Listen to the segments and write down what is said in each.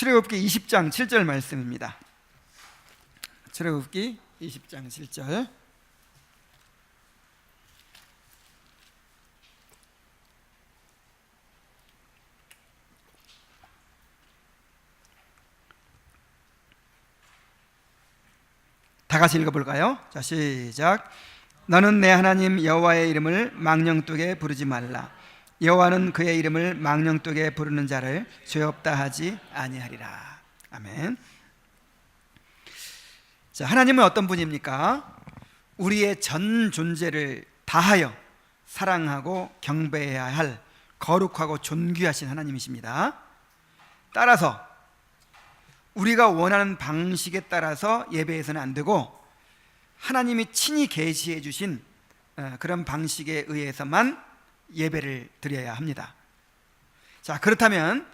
출애굽기 20장 7절 말씀입니다. 출애굽기 20장 7절. 다 같이 읽어볼까요? 자, 시작. 너는 내 하나님 여호와의 이름을 망령되게 부르지 말라. 여호와는 그의 이름을 망령되게 부르는 자를 죄 없다 하지 아니하리라. 아멘. 자, 하나님은 어떤 분입니까? 우리의 전 존재를 다하여 사랑하고 경배해야 할 거룩하고 존귀하신 하나님이십니다. 따라서 우리가 원하는 방식에 따라서 예배해서는 안 되고 하나님이 친히 계시해 주신 그런 방식에 의해서만 예배를 드려야 합니다. 자, 그렇다면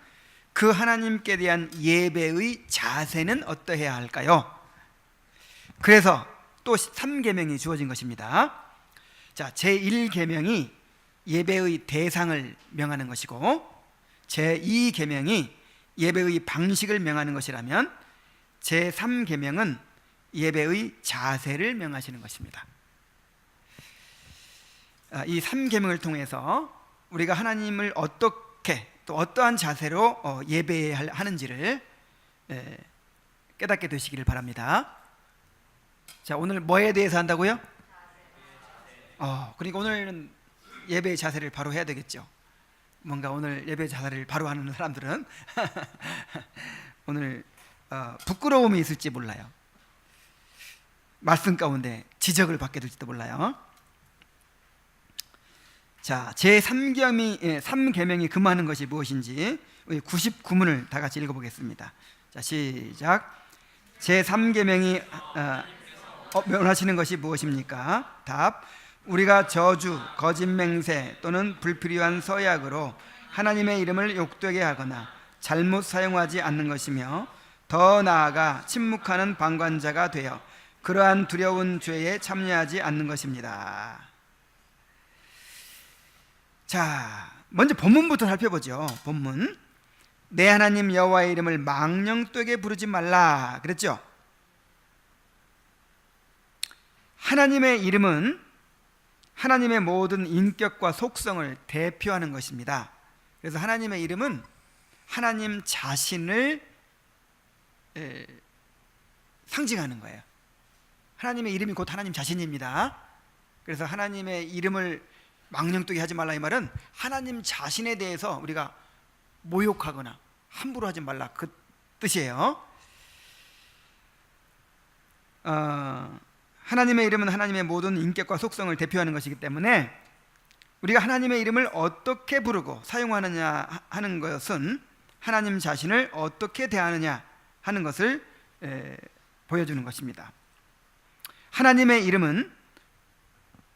그 하나님께 대한 예배의 자세는 어떠해야 할까요? 그래서 또 3계명이 주어진 것입니다. 자, 제1계명이 예배의 대상을 명하는 것이고 제2계명이 예배의 방식을 명하는 것이라면 제3계명은 예배의 자세를 명하시는 것입니다. 이 3계명을 통해서 우리가 하나님을 어떻게 또 어떠한 자세로 예배해야 하는지를 깨닫게 되시기를 바랍니다. 자, 오늘 뭐에 대해서 한다고요? 그러니까 오늘은 예배의 자세를 바로 해야 되겠죠. 뭔가 오늘 예배 자세를 바로 하는 사람들은 오늘 부끄러움이 있을지 몰라요. 말씀 가운데 지적을 받게 될지도 몰라요. 자, 제3계명이 금하는 것이 무엇인지 99문을 다 같이 읽어보겠습니다. 자, 시작. 제3계명이 명하시는 것이 무엇입니까? 답. 우리가 저주, 거짓맹세 또는 불필요한 서약으로 하나님의 이름을 욕되게 하거나 잘못 사용하지 않는 것이며 더 나아가 침묵하는 방관자가 되어 그러한 두려운 죄에 참여하지 않는 것입니다. 자, 먼저 본문부터 살펴보죠. 본문. 내 하나님 여호와의 이름을 망령되게 부르지 말라 그랬죠. 하나님의 이름은 하나님의 모든 인격과 속성을 대표하는 것입니다. 그래서 하나님의 이름은 하나님 자신을 상징하는 거예요. 하나님의 이름이 곧 하나님 자신입니다. 그래서 하나님의 이름을 망령되게 하지 말라 이 말은 하나님 자신에 대해서 우리가 모욕하거나 함부로 하지 말라 그 뜻이에요. 하나님의 이름은 하나님의 모든 인격과 속성을 대표하는 것이기 때문에 우리가 하나님의 이름을 어떻게 부르고 사용하느냐 하는 것은 하나님 자신을 어떻게 대하느냐 하는 것을 보여주는 것입니다. 하나님의 이름은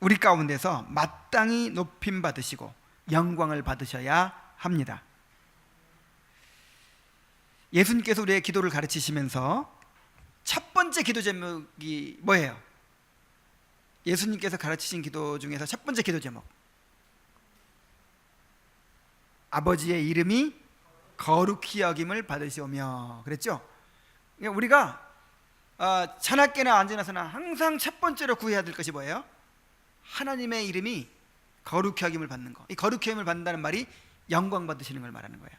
우리 가운데서 마땅히 높임 받으시고 영광을 받으셔야 합니다. 예수님께서 우리의 기도를 가르치시면서 첫 번째 기도 제목이 뭐예요? 예수님께서 가르치신 기도 중에서 첫 번째 기도 제목, 아버지의 이름이 거룩히 여김을 받으시오며 그랬죠? 우리가 자나깨나 앉아나서나 항상 첫 번째로 구해야 될 것이 뭐예요? 하나님의 이름이 거룩히 여김을 받는 거. 이 거룩히 여김을 받는다는 말이 영광 받으시는 걸 말하는 거예요.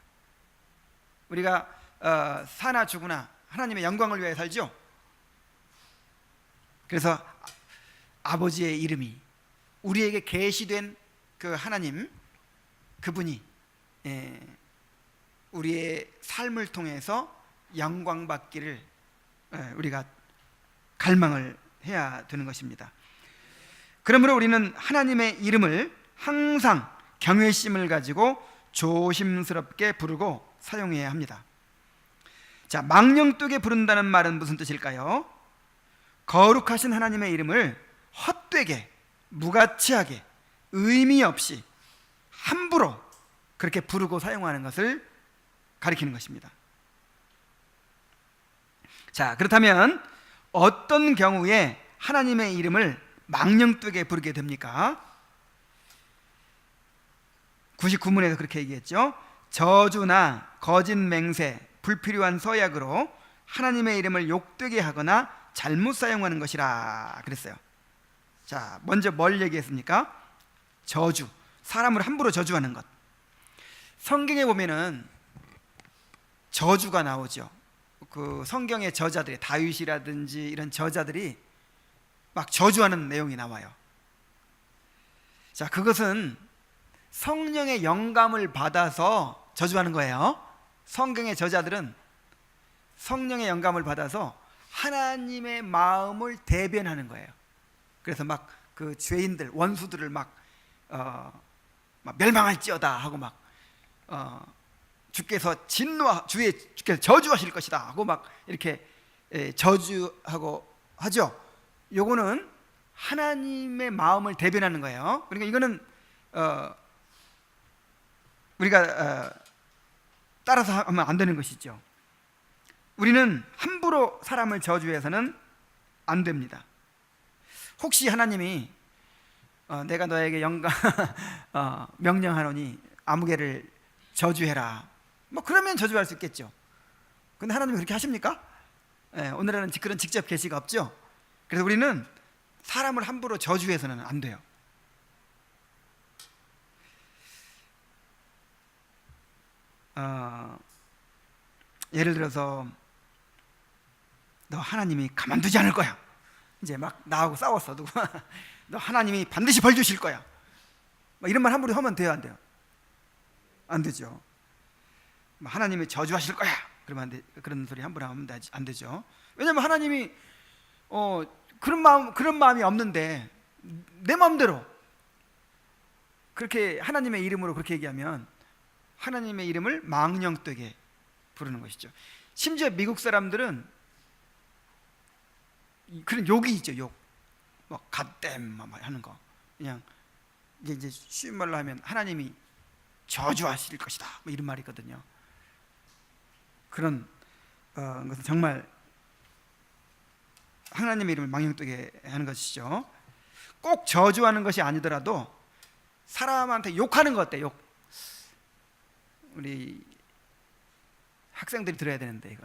우리가 사나 죽으나 하나님의 영광을 위하여 살죠. 그래서 아버지의 이름이 우리에게 계시된 그 하나님, 그분이 우리의 삶을 통해서 영광 받기를 우리가 갈망을 해야 되는 것입니다. 그러므로 우리는 하나님의 이름을 항상 경외심을 가지고 조심스럽게 부르고 사용해야 합니다. 자, 망령되게 부른다는 말은 무슨 뜻일까요? 거룩하신 하나님의 이름을 헛되게, 무가치하게, 의미 없이 함부로 그렇게 부르고 사용하는 것을 가리키는 것입니다. 자, 그렇다면 어떤 경우에 하나님의 이름을 망령되게 부르게 됩니까? 99문에서 그렇게 얘기했죠. 저주나 거짓 맹세 불필요한 서약으로 하나님의 이름을 욕되게 하거나 잘못 사용하는 것이라 그랬어요. 자, 먼저 뭘 얘기했습니까? 저주, 사람을 함부로 저주하는 것. 성경에 보면은 저주가 나오죠. 그 성경의 저자들이, 다윗이라든지 이런 저자들이 막 저주하는 내용이 나와요. 자, 그것은 성령의 영감을 받아서 저주하는 거예요. 성경의 저자들은 성령의 영감을 받아서 하나님의 마음을 대변하는 거예요. 그래서 막 그 죄인들, 원수들을 막 멸망할지어다 하고 막 주께서 주께서 저주하실 것이다 하고 막 이렇게 저주하고 하죠. 요거는 하나님의 마음을 대변하는 거예요. 그러니까 이거는 우리가 따라서 하면 안 되는 것이죠. 우리는 함부로 사람을 저주해서는 안 됩니다. 혹시 하나님이 내가 너에게 명령하노니 아무개를 저주해라, 뭐 그러면 저주할 수 있겠죠. 근데 하나님이 그렇게 하십니까? 오늘날은 그런 직접 계시가 없죠. 그래서 우리는 사람을 함부로 저주해서는 안 돼요. 예를 들어서 너 하나님이 가만두지 않을 거야. 이제 막 나하고 싸웠어 누가. 너 하나님이 반드시 벌 주실 거야. 막 이런 말 함부로 하면 돼요, 안 돼요? 안 되죠. 하나님이 저주하실 거야 그러면 안 돼. 그런 소리 함부로 하면 안 되죠. 왜냐하면 하나님이 그런 마음이 없는데 내 마음대로 그렇게 하나님의 이름으로 그렇게 얘기하면 하나님의 이름을 망령되게 부르는 것이죠. 심지어 미국 사람들은 그런 욕이 있죠. 욕, 뭐 갓댐 하는 거. 그냥 이제 쉬운 말로 하면 하나님이 저주하실 것이다, 뭐 이런 말이 있거든요. 그런 것은 정말 하나님의 이름을 망령되게 하는 것이죠. 꼭 저주하는 것이 아니더라도 사람한테 욕하는 거 어때? 욕. 우리 학생들이 들어야 되는데 이거.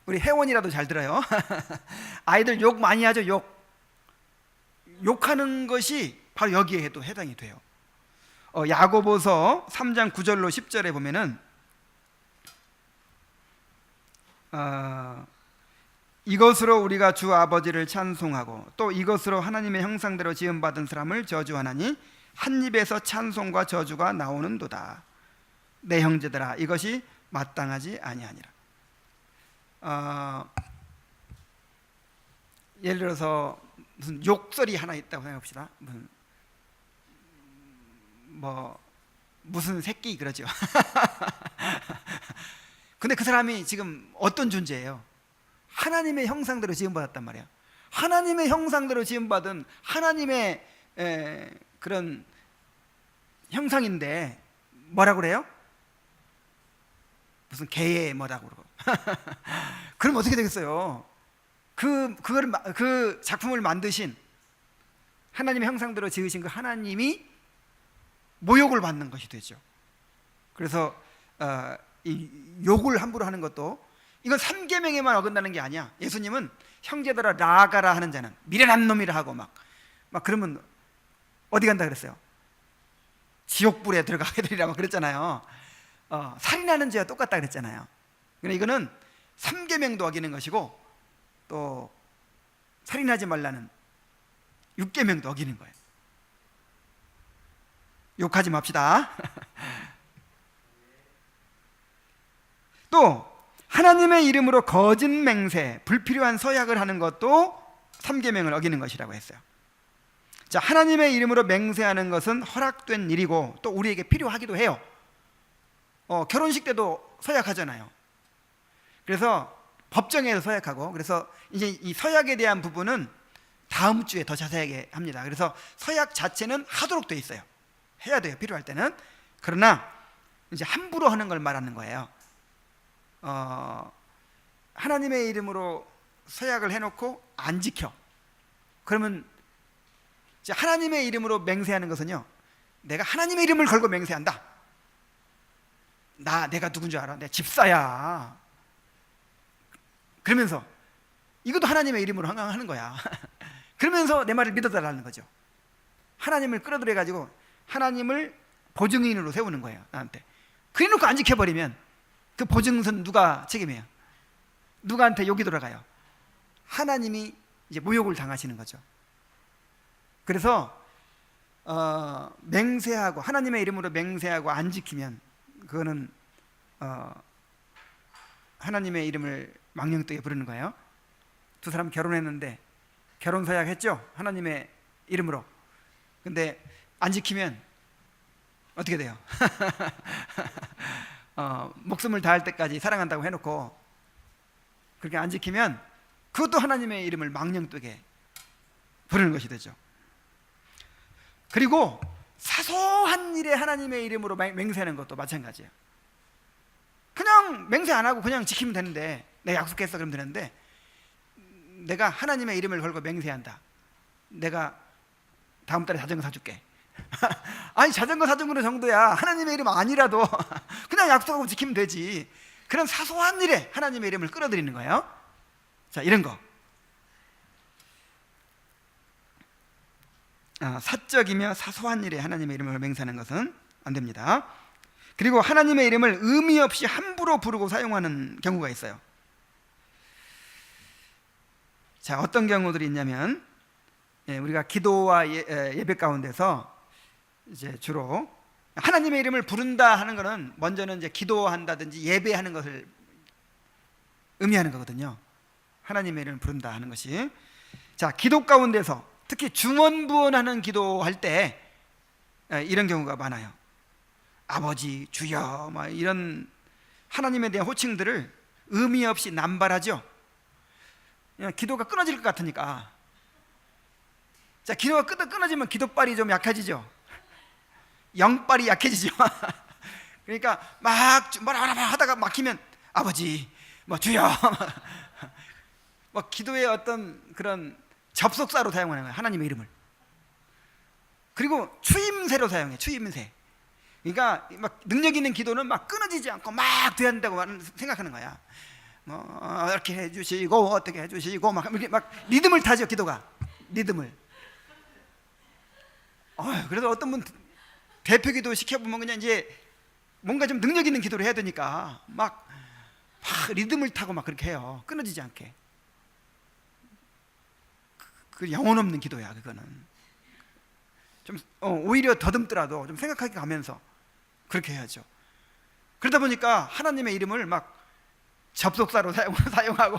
우리 회원이라도 잘 들어요. 아이들 욕 많이 하죠. 욕하는 것이 바로 여기에도 해당이 돼요. 야고보서 3장 9절로 10절에 보면은 이것으로 우리가 주 아버지를 찬송하고 또 이것으로 하나님의 형상대로 지음받은 사람을 저주하나니 한 입에서 찬송과 저주가 나오는도다. 내 형제들아, 이것이 마땅하지 아니하니라. 예를 들어서 무슨 욕설이 하나 있다고 생각합시다. 무슨 새끼 그러죠. 근데 그 사람이 지금 어떤 존재예요? 하나님의 형상대로 지음받았단 말이야. 하나님의 형상대로 지음받은 하나님의 그런 형상인데 뭐라고 그래요? 무슨 개의 뭐라고 그러고. 그럼 어떻게 되겠어요? 그 작품을 만드신 하나님의 형상대로 지으신 그 하나님이 모욕을 받는 것이 되죠. 그래서 이 욕을 함부로 하는 것도 이건 3계명에만 어긋나는 게 아니야. 예수님은 형제들아 나아가라 하는 자는 미련한 놈이라 하고 막 그러면 어디 간다 그랬어요? 지옥불에 들어가게 되리라 막 그랬잖아요. 살인하는 죄와 똑같다 그랬잖아요. 그러니까 이거는 3계명도 어기는 것이고 또 살인하지 말라는 6계명도 어기는 거예요. 욕하지 맙시다. 또 하나님의 이름으로 거짓 맹세, 불필요한 서약을 하는 것도 3계명을 어기는 것이라고 했어요. 자, 하나님의 이름으로 맹세하는 것은 허락된 일이고 또 우리에게 필요하기도 해요. 결혼식 때도 서약하잖아요. 그래서 법정에서 서약하고, 그래서 이제 이 서약에 대한 부분은 다음 주에 더 자세하게 합니다. 그래서 서약 자체는 하도록 돼 있어요. 해야 돼요, 필요할 때는. 그러나 이제 함부로 하는 걸 말하는 거예요. 하나님의 이름으로 서약을 해놓고 안 지켜. 그러면 이제 하나님의 이름으로 맹세하는 것은요, 내가 하나님의 이름을 걸고 맹세한다. 내가 누군 줄 알아? 내 집사야. 그러면서 이것도 하나님의 이름으로 하는 거야. 그러면서 내 말을 믿어달라는 거죠. 하나님을 끌어들여 가지고 하나님을 보증인으로 세우는 거예요, 나한테. 그래놓고 안 지켜버리면 그 보증선 누가 책임해요? 누구한테 욕이 돌아가요? 하나님이 이제 모욕을 당하시는 거죠. 그래서 맹세하고, 하나님의 이름으로 맹세하고 안 지키면 그거는 하나님의 이름을 망령되게 부르는 거예요. 두 사람 결혼했는데 결혼 서약 했죠, 하나님의 이름으로. 근데 안 지키면 어떻게 돼요? 목숨을 다할 때까지 사랑한다고 해놓고 그렇게 안 지키면 그것도 하나님의 이름을 망령되게 부르는 것이 되죠. 그리고 사소한 일에 하나님의 이름으로 맹세하는 것도 마찬가지예요. 그냥 맹세 안 하고 그냥 지키면 되는데, 내가 약속했어 그러면 되는데, 내가 하나님의 이름을 걸고 맹세한다. 내가 다음 달에 자전거 사줄게. 아니, 자전거 사준 거는 정도야. 하나님의 이름 아니라도 그냥 약속하고 지키면 되지. 그런 사소한 일에 하나님의 이름을 끌어들이는 거예요. 자, 이런 거. 사적이며 사소한 일에 하나님의 이름을 맹세하는 것은 안 됩니다. 그리고 하나님의 이름을 의미 없이 함부로 부르고 사용하는 경우가 있어요. 자, 어떤 경우들이 있냐면, 우리가 기도와 예배 가운데서 이제 주로 하나님의 이름을 부른다 하는 것은 먼저는 이제 기도한다든지 예배하는 것을 의미하는 거거든요. 하나님의 이름을 부른다 하는 것이. 자, 기도 가운데서 특히 중언부언하는 기도할 때 이런 경우가 많아요. 아버지, 주여, 막 이런 하나님에 대한 호칭들을 의미 없이 남발하죠. 그냥 기도가 끊어질 것 같으니까. 자, 기도가 끊어지면 기도발이 좀 약해지죠. 영발이 약해지죠. 그러니까 막 뭐라 하다가 막히면 아버지, 뭐 주여, 뭐 기도의 어떤 그런 접속사로 사용하는 거예요, 하나님의 이름을. 그리고 추임새로 사용해, 추임새. 그러니까 막 능력 있는 기도는 막 끊어지지 않고 막 돼야 된다고 생각하는 거야. 뭐 이렇게 해주시고 어떻게 해주시고 막 이렇게 막 리듬을 타죠, 기도가. 리듬을. 그래서 어떤 분 대표 기도 시켜보면 그냥 이제 뭔가 좀 능력 있는 기도를 해야 되니까 막 리듬을 타고 막 그렇게 해요. 끊어지지 않게. 그 영혼 없는 기도야, 그거는. 좀 오히려 더듬더라도 좀 생각하게 가면서 그렇게 해야죠. 그러다 보니까 하나님의 이름을 막 접속사로 사용하고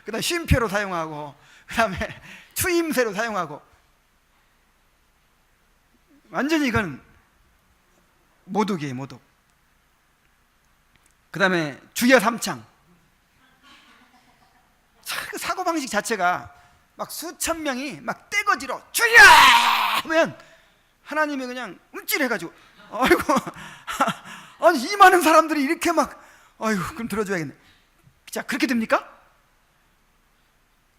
그 다음에 쉼표로 사용하고 그 다음에 추임새로 사용하고, 완전히 이건 모독이에요, 모독. 그 다음에 주여 삼창. 그 사고방식 자체가 막 수천 명이 막 떼거지로 주여 하면 하나님이 그냥 움찔해가지고, 아이고, 아니 이 많은 사람들이 이렇게 막, 아이고 그럼 들어줘야겠네. 자, 그렇게 됩니까?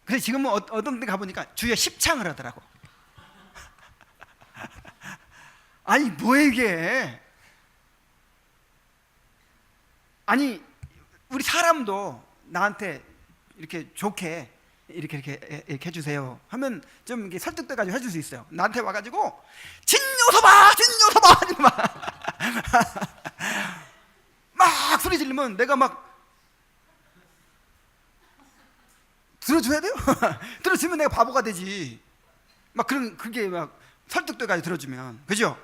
그래서 지금은 어떤 데 가보니까 주여 십창을 하더라고. 아니 뭐야 이게. 아니 우리 사람도 나한테 이렇게 좋게 이렇게 해주세요 하면 좀 이렇게 설득돼가지고 해줄 수 있어요. 나한테 와가지고 진요서봐 막 소리 지르면 내가 막 들어줘야 돼요? 들어주면 내가 바보가 되지. 막 그게 막 설득돼가지고 들어주면, 그죠?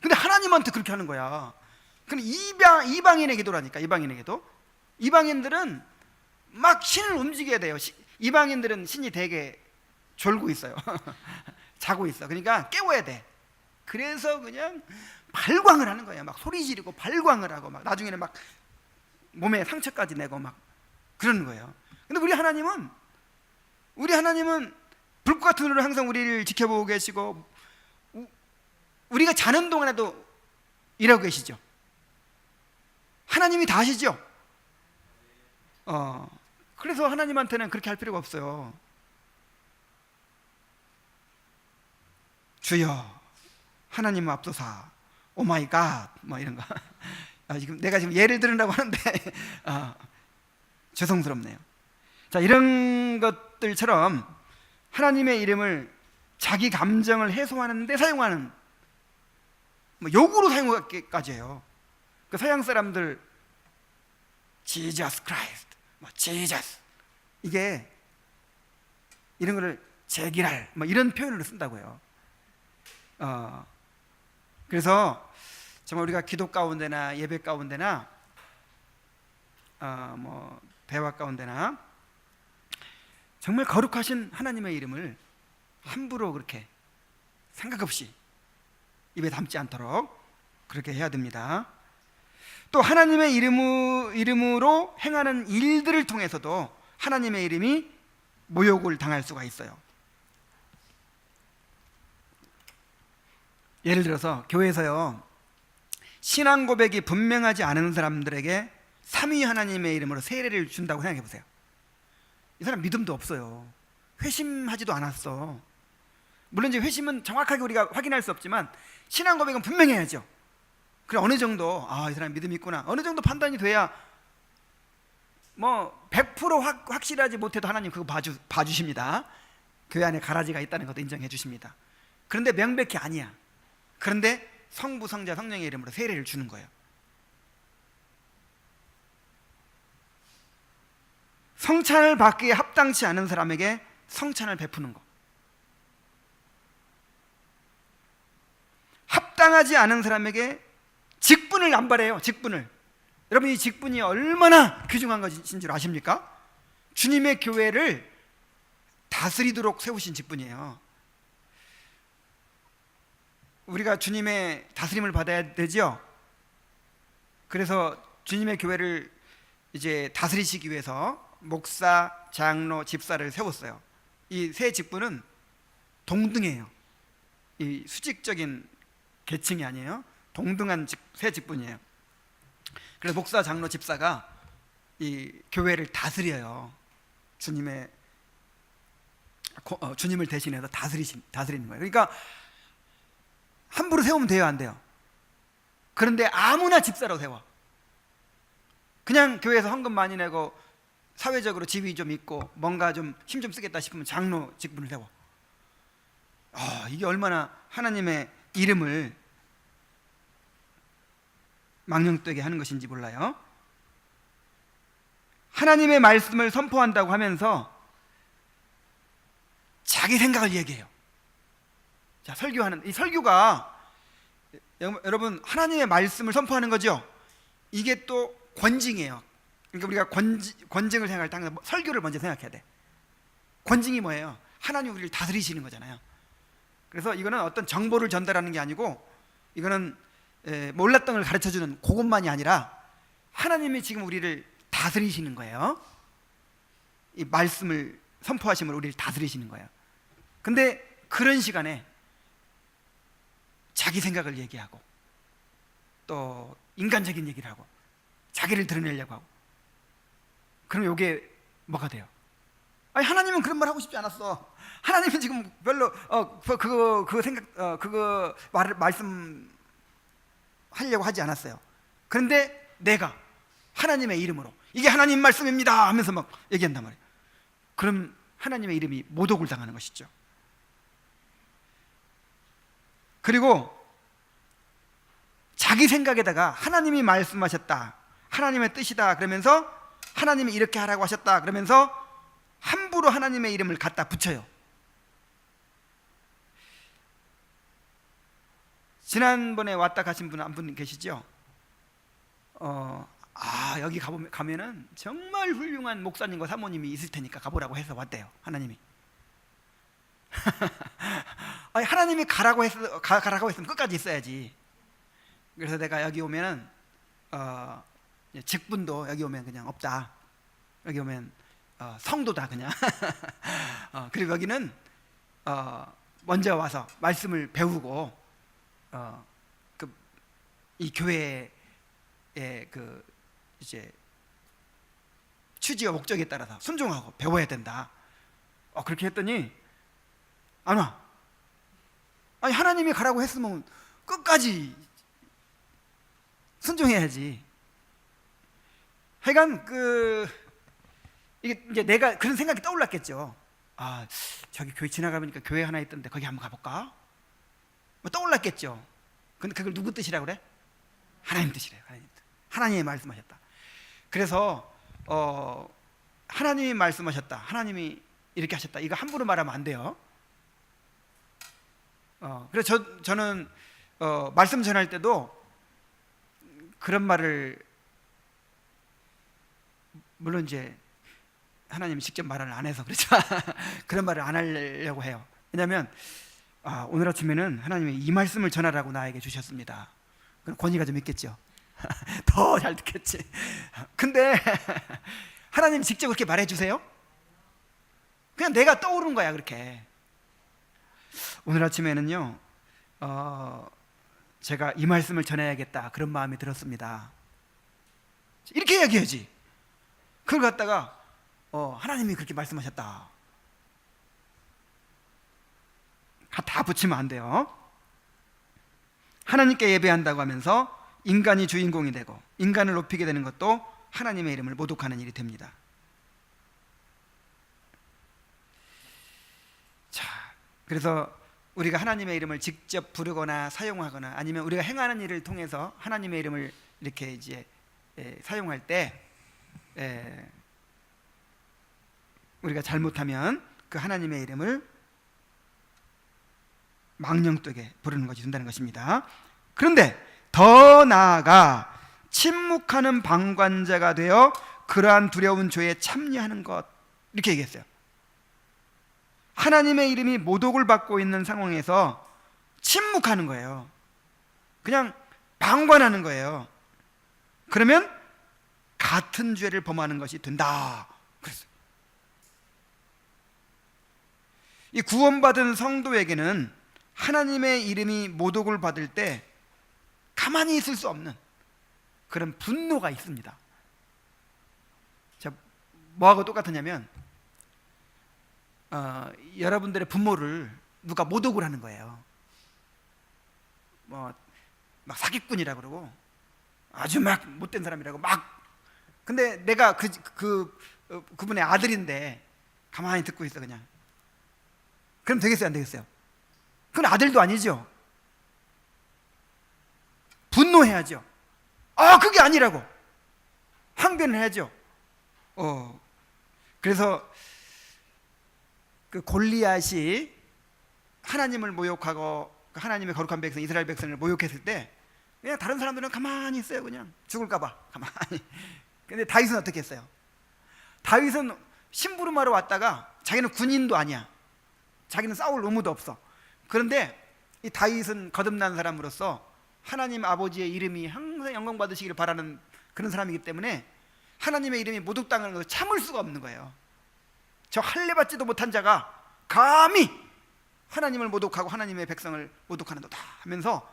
근데 하나님한테 그렇게 하는 거야. 근데 이방인의 기도라니까. 이방인의 기도. 이방인들은 막 신을 움직여야 돼요. 이방인들은 신이 되게 졸고 있어요. 자고 있어. 그러니까 깨워야 돼. 그래서 그냥 발광을 하는 거야. 막 소리 지르고 발광을 하고 막 나중에는 막 몸에 상처까지 내고 막 그러는 거예요. 근데 우리 하나님은 불꽃 같은 눈으로 항상 우리를 지켜보고 계시고, 우리가 자는 동안에도 일하고 계시죠. 하나님이 다 아시죠. 그래서 하나님한테는 그렇게 할 필요가 없어요. 주여 하나님 앞서사 오마이 갓 뭐 이런 거 지금 내가 지금 예를 들으라고 하는데 죄송스럽네요. 자, 이런 것들처럼 하나님의 이름을 자기 감정을 해소하는 데 사용하는, 뭐 욕으로 사용하기까지 해요. 그 서양 사람들 Jesus Christ, 뭐 Jesus, 이게 이런 거를 제기랄, 뭐 이런 표현으로 쓴다고요. 그래서 정말 우리가 기도 가운데나 예배 가운데나 뭐 대화 가운데나 정말 거룩하신 하나님의 이름을 함부로 그렇게 생각 없이 입에 담지 않도록 그렇게 해야 됩니다. 또 하나님의 이름으로 행하는 일들을 통해서도 하나님의 이름이 모욕을 당할 수가 있어요. 예를 들어서 교회에서요, 신앙 고백이 분명하지 않은 사람들에게 삼위 하나님의 이름으로 세례를 준다고 생각해 보세요. 이 사람 믿음도 없어요. 회심하지도 않았어. 물론 이제 회심은 정확하게 우리가 확인할 수 없지만 신앙 고백은 분명해야죠. 그래, 어느 정도 이 사람 믿음이 있구나, 어느 정도 판단이 돼야, 뭐 100% 확실하지 못해도 하나님 그거 봐주십니다. 교회 안에 가라지가 있다는 것도 인정해 주십니다. 그런데 명백히 아니야. 그런데 성부, 성자, 성령의 이름으로 세례를 주는 거예요. 성찬을 받기에 합당치 않은 사람에게 성찬을 베푸는 거, 합당하지 않은 사람에게 직분을 남발해요. 직분을. 여러분, 이 직분이 얼마나 귀중한 것인 줄 아십니까? 주님의 교회를 다스리도록 세우신 직분이에요. 우리가 주님의 다스림을 받아야 되죠. 그래서 주님의 교회를 이제 다스리시기 위해서 목사, 장로, 집사를 세웠어요. 이 세 직분은 동등해요. 이 수직적인 계층이 아니에요. 동등한 세 직분이에요. 그래서 목사, 장로, 집사가 이 교회를 다스려요. 주님을 대신해서 다스리는 거예요. 그러니까 함부로 세우면 돼요, 안 돼요? 그런데 아무나 집사로 세워. 그냥 교회에서 헌금 많이 내고 사회적으로 지위 좀 있고 뭔가 좀 힘 좀 쓰겠다 싶으면 장로 직분을 세워. 이게 얼마나 하나님의 이름을 망령되게 하는 것인지 몰라요. 하나님의 말씀을 선포한다고 하면서 자기 생각을 얘기해요. 자, 설교하는 이 설교가, 여러분, 하나님의 말씀을 선포하는 거죠. 이게 또 권징이에요. 그러니까 우리가 권징을 생각할 때 항상 설교를 먼저 생각해야 돼. 권징이 뭐예요? 하나님 우리를 다스리시는 거잖아요. 그래서 이거는 어떤 정보를 전달하는 게 아니고, 이거는 몰랐던 걸 가르쳐주는 그것만이 아니라 하나님이 지금 우리를 다스리시는 거예요. 이 말씀을 선포하심으로 우리를 다스리시는 거예요. 근데 그런 시간에 자기 생각을 얘기하고 또 인간적인 얘기를 하고 자기를 드러내려고 하고, 그럼 이게 뭐가 돼요? 아니, 하나님은 그런 말 하고 싶지 않았어. 하나님은 지금 별로 그거 말씀 하려고 하지 않았어요. 그런데 내가 하나님의 이름으로 이게 하나님 말씀입니다 하면서 막 얘기한단 말이에요. 그럼 하나님의 이름이 모독을 당하는 것이죠. 그리고 자기 생각에다가 하나님이 말씀하셨다, 하나님의 뜻이다 그러면서 하나님이 이렇게 하라고 하셨다 그러면서 함부로 하나님의 이름을 갖다 붙여요. 지난번에 왔다 가신 분 한 분 계시죠? 여기 가면은 정말 훌륭한 목사님과 사모님이 있을 테니까 가보라고 해서 왔대요, 하나님이. 아니, 하나님이 가라고 했으면 끝까지 있어야지. 그래서 내가 여기 오면은 직분도 여기 오면 그냥 없다. 여기 오면 성도다 그냥. 그리고 여기는 먼저 와서 말씀을 배우고 이 교회의 이제 취지와 목적에 따라서 순종하고 배워야 된다. 그렇게 했더니 안 와. 아니, 하나님이 가라고 했으면 끝까지 순종해야지. 하여간 이게 이제 내가 그런 생각이 떠올랐겠죠. 아, 저기 교회 지나가보니까 교회 하나 있던데 거기 한번 가볼까? 뭐 떠올랐겠죠. 근데 그걸 누구 뜻이라고 그래? 하나님 뜻이래요. 하나님 뜻. 하나님이 말씀하셨다. 그래서 하나님이 말씀하셨다, 하나님이 이렇게 하셨다, 이거 함부로 말하면 안 돼요. 그래서 저는 말씀 전할 때도 그런 말을, 물론 이제 하나님이 직접 말을 안 해서 그렇지만 그런 말을 안 하려고 해요. 왜냐하면 오늘 아침에는 하나님이 이 말씀을 전하라고 나에게 주셨습니다. 그럼 권위가 좀 있겠죠. 더 잘 듣겠지. 근데 하나님이 직접 그렇게 말해주세요? 그냥 내가 떠오른 거야 그렇게. 오늘 아침에는요 제가 이 말씀을 전해야겠다 그런 마음이 들었습니다. 이렇게 이야기해야지. 그걸 갖다가 하나님이 그렇게 말씀하셨다 다 붙이면 안 돼요. 하나님께 예배한다고 하면서 인간이 주인공이 되고 인간을 높이게 되는 것도 하나님의 이름을 모독하는 일이 됩니다. 자, 그래서 우리가 하나님의 이름을 직접 부르거나 사용하거나 아니면 우리가 행하는 일을 통해서 하나님의 이름을 이렇게 이제 사용할 때 우리가 잘못하면 그 하나님의 이름을 망령되게 부르는 것이 된다는 것입니다. 그런데 더 나아가 침묵하는 방관자가 되어 그러한 두려운 죄에 참여하는 것, 이렇게 얘기했어요. 하나님의 이름이 모독을 받고 있는 상황에서 침묵하는 거예요. 그냥 방관하는 거예요. 그러면 같은 죄를 범하는 것이 된다 그랬어요. 이 구원받은 성도에게는 하나님의 이름이 모독을 받을 때 가만히 있을 수 없는 그런 분노가 있습니다. 자, 뭐하고 똑같으냐면 여러분들의 부모를 누가 모독을 하는 거예요. 막 사기꾼이라고 그러고 아주 막 못된 사람이라고 막. 근데 내가 그분의 아들인데 가만히 듣고 있어 그냥. 그럼 되겠어요 안 되겠어요? 그건 아들도 아니죠. 분노해야죠. 그게 아니라고 항변을 해야죠. 그래서 그 골리앗이 하나님을 모욕하고 하나님의 거룩한 백성 이스라엘 백성을 모욕했을 때 그냥 다른 사람들은 가만히 있어요. 그냥 죽을까봐 가만히. 근데 다윗은 어떻게 했어요? 다윗은 심부름하러 왔다가 자기는 군인도 아니야. 자기는 싸울 의무도 없어. 그런데 이 다윗은 거듭난 사람으로서 하나님 아버지의 이름이 항상 영광 받으시기를 바라는 그런 사람이기 때문에 하나님의 이름이 모독당하는 것을 참을 수가 없는 거예요. 저 할례받지도 못한 자가 감히 하나님을 모독하고 하나님의 백성을 모독하는도다 하면서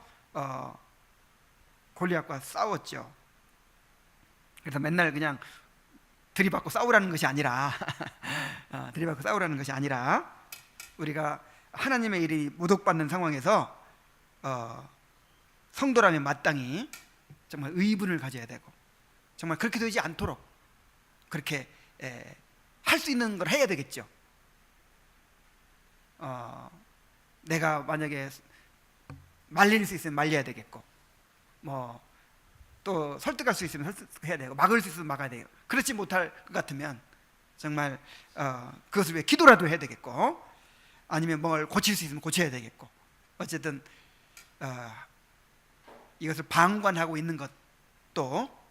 골리앗과 싸웠죠. 그래서 맨날 그냥 들이받고 싸우라는 것이 아니라 들이받고 싸우라는 것이 아니라 우리가 하나님의 일이 모독받는 상황에서 성도라면 마땅히 정말 의분을 가져야 되고 정말 그렇게 되지 않도록 그렇게 할 수 있는 걸 해야 되겠죠. 내가 만약에 말릴 수 있으면 말려야 되겠고 또 설득할 수 있으면 설득해야 되고 막을 수 있으면 막아야 되고 그렇지 못할 것 같으면 정말 그것을 위해 기도라도 해야 되겠고 아니면 뭘 고칠 수 있으면 고쳐야 되겠고 어쨌든 이것을 방관하고 있는 것도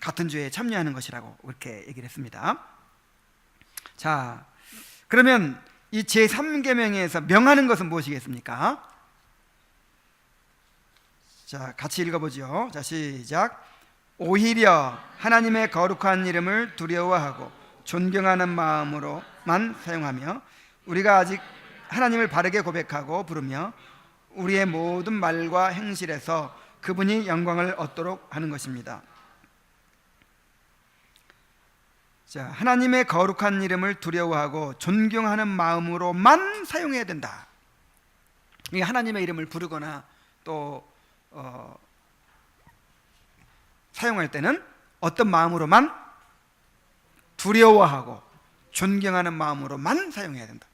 같은 죄에 참여하는 것이라고 그렇게 얘기를 했습니다. 자, 그러면 이 제3계명에서 명하는 것은 무엇이겠습니까? 자, 같이 읽어보죠. 자, 시작. 오히려 하나님의 거룩한 이름을 두려워하고 존경하는 마음으로만 사용하며 우리가 아직 하나님을 바르게 고백하고 부르며 우리의 모든 말과 행실에서 그분이 영광을 얻도록 하는 것입니다. 자, 하나님의 거룩한 이름을 두려워하고 존경하는 마음으로만 사용해야 된다. 이게 하나님의 이름을 부르거나 또 사용할 때는 어떤 마음으로만? 두려워하고 존경하는 마음으로만 사용해야 된다.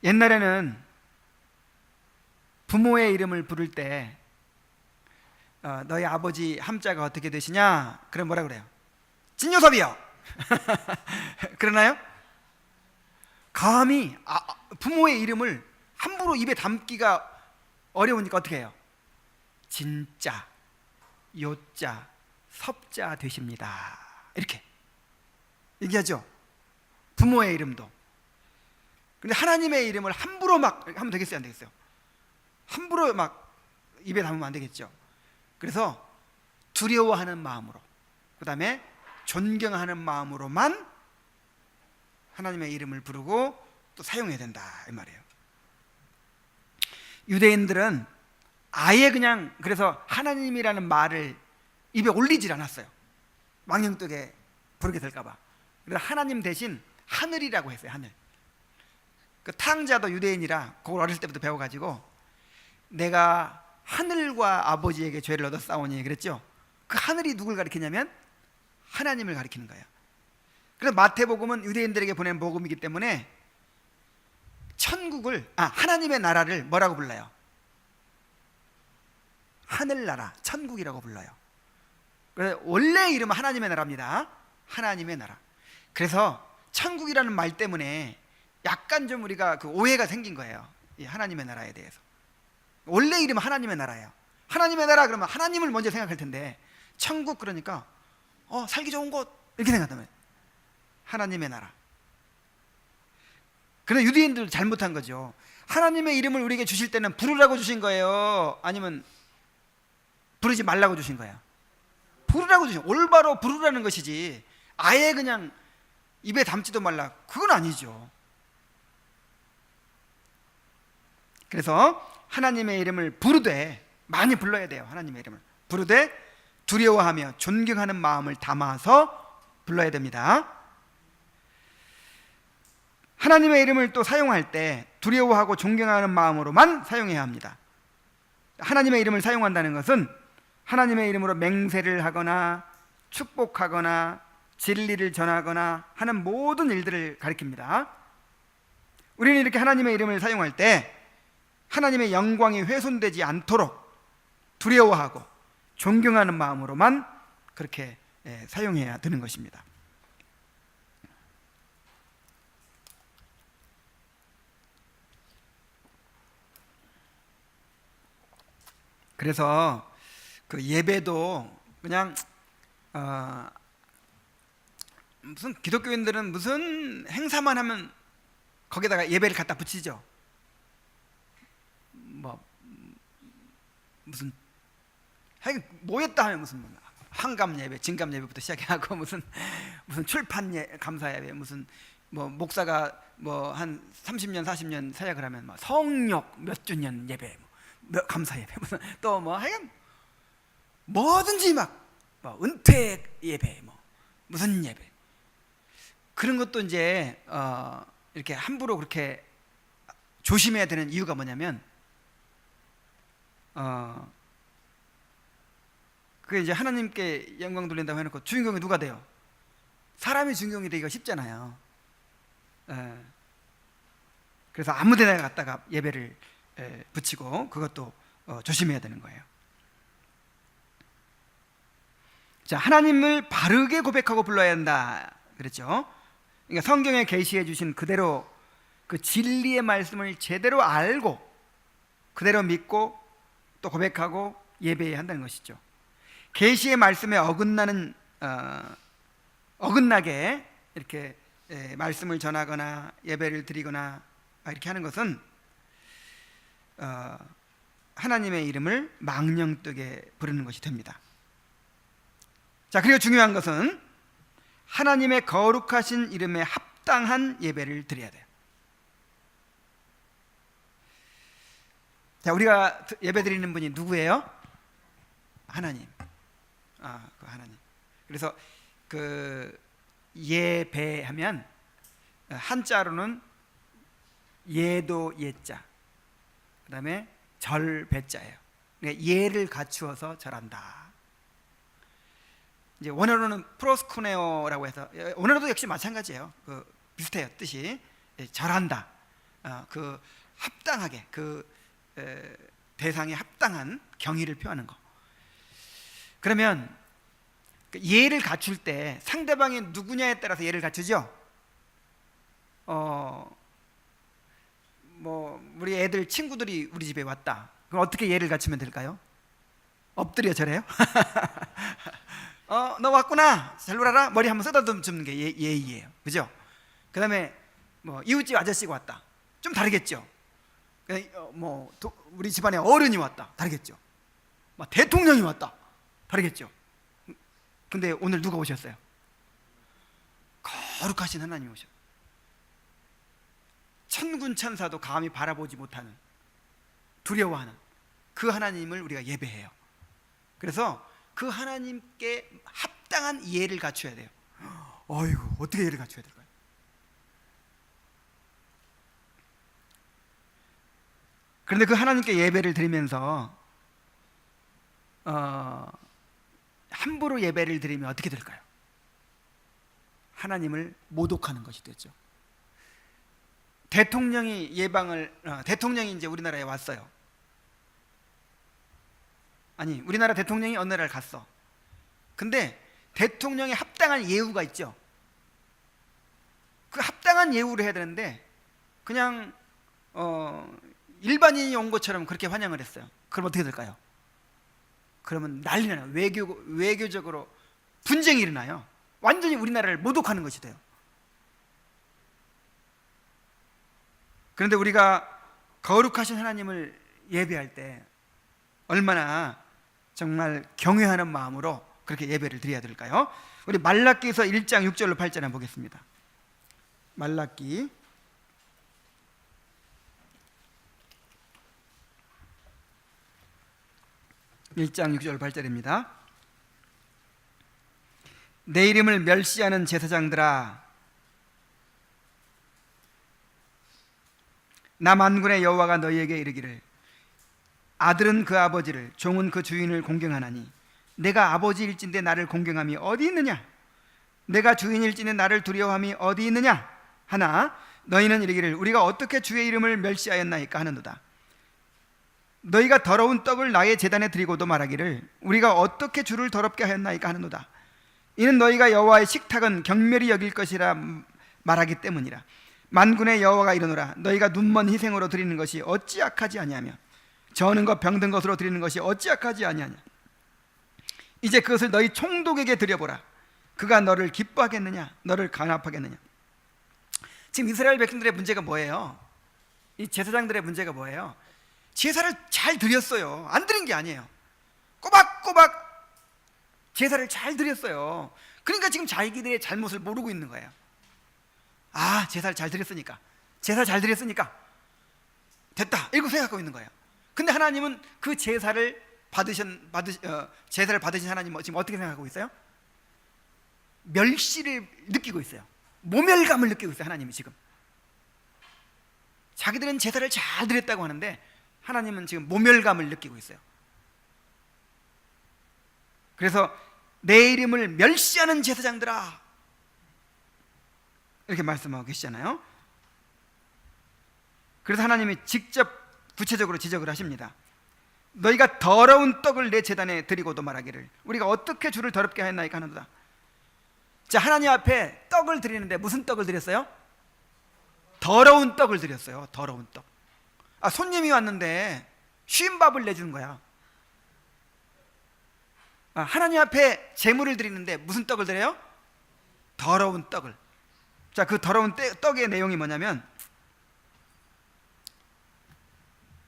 옛날에는 부모의 이름을 부를 때 너희 아버지 함자가 어떻게 되시냐? 그럼 뭐라 그래요? 진요섭이요. 그러나요? 감히 부모의 이름을 함부로 입에 담기가 어려우니까 어떻게 해요? 진짜, 요자, 섭자 되십니다. 이렇게 얘기하죠. 부모의 이름도. 근데 하나님의 이름을 함부로 막 하면 되겠어요, 안 되겠어요? 함부로 막 입에 담으면 안 되겠죠. 그래서 두려워하는 마음으로, 그 다음에 존경하는 마음으로만 하나님의 이름을 부르고 또 사용해야 된다, 이 말이에요. 유대인들은 아예 그냥 그래서 하나님이라는 말을 입에 올리질 않았어요. 망령되게 부르게 될까봐. 그래서 하나님 대신 하늘이라고 했어요. 하늘. 그 탕자도 유대인이라 그걸 어렸을 때부터 배워가지고 내가 하늘과 아버지에게 죄를 얻어 싸우니 그랬죠. 그 하늘이 누굴 가리키냐면 하나님을 가리키는 거예요. 그래서 마태복음은 유대인들에게 보낸 복음이기 때문에 천국을 하나님의 나라를 뭐라고 불러요? 하늘나라, 천국이라고 불러요. 그래서 원래 이름은 하나님의 나라입니다. 하나님의 나라. 그래서 천국이라는 말 때문에 약간 좀 우리가 그 오해가 생긴 거예요. 이 하나님의 나라에 대해서. 원래 이름은 하나님의 나라예요. 하나님의 나라 그러면 하나님을 먼저 생각할 텐데 천국 그러니까 살기 좋은 곳 이렇게 생각하면 하나님의 나라. 그런데 유대인들 잘못한 거죠. 하나님의 이름을 우리에게 주실 때는 부르라고 주신 거예요? 아니면 부르지 말라고 주신 거예요? 부르라고 주신, 올바로 부르라는 것이지 아예 그냥 입에 담지도 말라, 그건 아니죠. 그래서 하나님의 이름을 부르되, 많이 불러야 돼요. 하나님의 이름을 부르되 두려워하며 존경하는 마음을 담아서 불러야 됩니다. 하나님의 이름을 또 사용할 때 두려워하고 존경하는 마음으로만 사용해야 합니다. 하나님의 이름을 사용한다는 것은 하나님의 이름으로 맹세를 하거나 축복하거나 진리를 전하거나 하는 모든 일들을 가리킵니다. 우리는 이렇게 하나님의 이름을 사용할 때 하나님의 영광이 훼손되지 않도록 두려워하고 존경하는 마음으로만 그렇게 사용해야 되는 것입니다. 그래서 그 예배도 그냥 무슨 기독교인들은 무슨 행사만 하면 거기다가 예배를 갖다 붙이죠. 뭐 무슨 모였다 하면 무슨 환감 예배, 진감 예배부터 시작해하고 무슨 출판 감사 예배, 무슨 뭐 목사가 뭐 한 30년 40년 사역을 하면 뭐 성역 몇 주년 예배, 뭐 감사 예배, 무슨 또 뭐 하여간 뭐든지 뭐 은퇴 예배, 뭐 무슨 예배, 그런 것도 이제 이렇게 함부로 그렇게 조심해야 되는 이유가 뭐냐면 그게 이제 하나님께 영광 돌린다고 해놓고 주인공이 누가 돼요? 사람이 주인공이 되기가 쉽잖아요. 그래서 아무데나 갖다가 예배를 붙이고 그것도 조심해야 되는 거예요. 자, 하나님을 바르게 고백하고 불러야 한다 그랬죠. 그러니까 성경에 계시해 주신 그대로 그 진리의 말씀을 제대로 알고 그대로 믿고 또 고백하고 예배해야 한다는 것이죠. 계시의 말씀에 어긋나게 이렇게 말씀을 전하거나 예배를 드리거나 이렇게 하는 것은 하나님의 이름을 망령되게 부르는 것이 됩니다. 자, 그리고 중요한 것은 하나님의 거룩하신 이름에 합당한 예배를 드려야 돼요. 자, 우리가 예배 드리는 분이 누구예요? 하나님. 그 하나님. 그래서 그 예배하면 한자로는 예도 예자, 그 다음에 절배자예요. 그러니까 예를 갖추어서 절한다. 이제 원어로는 프로스쿠네오라고 해서, 원어로도 역시 마찬가지예요. 비슷해요, 뜻이. 절한다. 그 합당하게, 대상에 합당한 경의를 표하는 거. 그러면 예를 갖출 때 상대방이 누구냐에 따라서 예를 갖추죠. 우리 애들 친구들이 우리 집에 왔다. 그럼 어떻게 예를 갖추면 될까요? 엎드려 절해요? 너 왔구나. 잘 놀아라. 머리 한번 쓰다듬는 게 예의예요. 그죠? 그 다음에 이웃집 아저씨가 왔다. 좀 다르겠죠. 우리 집안에 어른이 왔다. 다르겠죠. 대통령이 왔다. 다르겠죠. 근데 오늘 누가 오셨어요? 거룩하신 하나님이 오셨어요. 천군 천사도 감히 바라보지 못하는, 두려워하는 그 하나님을 우리가 예배해요. 그래서 그 하나님께 합당한 예를 갖춰야 돼요. 어이구, 어떻게 예를 갖춰야 될까요? 그런데 그 하나님께 예배를 드리면서 함부로 예배를 드리면 어떻게 될까요? 하나님을 모독하는 것이 되죠. 대통령이 대통령이 이제 우리나라에 왔어요. 아니, 우리나라 대통령이 어느 나라를 갔어. 근데 대통령에 합당한 예우가 있죠. 그 합당한 예우를 해야 되는데 그냥 일반인이 온 것처럼 그렇게 환영을 했어요. 그럼 어떻게 될까요? 그러면 난리 나요. 외교적으로 분쟁이 일어나요. 완전히 우리나라를 모독하는 것이 돼요. 그런데 우리가 거룩하신 하나님을 예배할 때 얼마나 정말 경외하는 마음으로 그렇게 예배를 드려야 될까요? 우리 말라기서 1장 6절로 8절 한번 보겠습니다. 말라기 1장 6절 8절입니다. 내 이름을 멸시하는 제사장들아, 나 만군의 여호와가 너희에게 이르기를, 아들은 그 아버지를, 종은 그 주인을 공경하나니 내가 아버지일진데 나를 공경함이 어디 있느냐? 내가 주인일진데 나를 두려워함이 어디 있느냐? 하나 너희는 이르기를, 우리가 어떻게 주의 이름을 멸시하였나이까 하는도다. 너희가 더러운 떡을 나의 제단에 드리고도 말하기를, 우리가 어떻게 주를 더럽게 하였나이까 하는도다. 이는 너희가 여호와의 식탁은 경멸히 여길 것이라 말하기 때문이라. 만군의 여호와가 이르노라, 너희가 눈먼 희생으로 드리는 것이 어찌 악하지 아니하며 저는 것 병든 것으로 드리는 것이 어찌 악하지 아니하냐. 이제 그것을 너희 총독에게 드려보라. 그가 너를 기뻐하겠느냐, 너를 간합하겠느냐. 지금 이스라엘 백성들의 문제가 뭐예요? 이 제사장들의 문제가 뭐예요? 제사를 잘 드렸어요. 안 드린 게 아니에요. 꼬박꼬박 제사를 잘 드렸어요. 그러니까 지금 자기들의 잘못을 모르고 있는 거예요. 제사를 잘 드렸으니까, 제사 잘 드렸으니까 됐다, 이렇게 생각하고 있는 거예요. 근데 하나님은 그 제사를 받으신 하나님 지금 어떻게 생각하고 있어요? 멸시를 느끼고 있어요. 모멸감을 느끼고 있어요. 하나님이 지금 자기들은 제사를 잘 드렸다고 하는데 하나님은 지금 모멸감을 느끼고 있어요. 그래서 내 이름을 멸시하는 제사장들아, 이렇게 말씀하고 계시잖아요. 그래서 하나님이 직접 구체적으로 지적을 하십니다. 너희가 더러운 떡을 내 제단에 드리고도 말하기를, 우리가 어떻게 주를 더럽게 하였나이까 하는도다. 자, 하나님 앞에 떡을 드리는데 무슨 떡을 드렸어요? 더러운 떡을 드렸어요. 더러운 떡. 손님이 왔는데 쉰 밥을 내주는 거야. 하나님 앞에 제물을 드리는데 무슨 떡을 드려요? 더러운 떡을. 자, 그 더러운 떡의 내용이 뭐냐면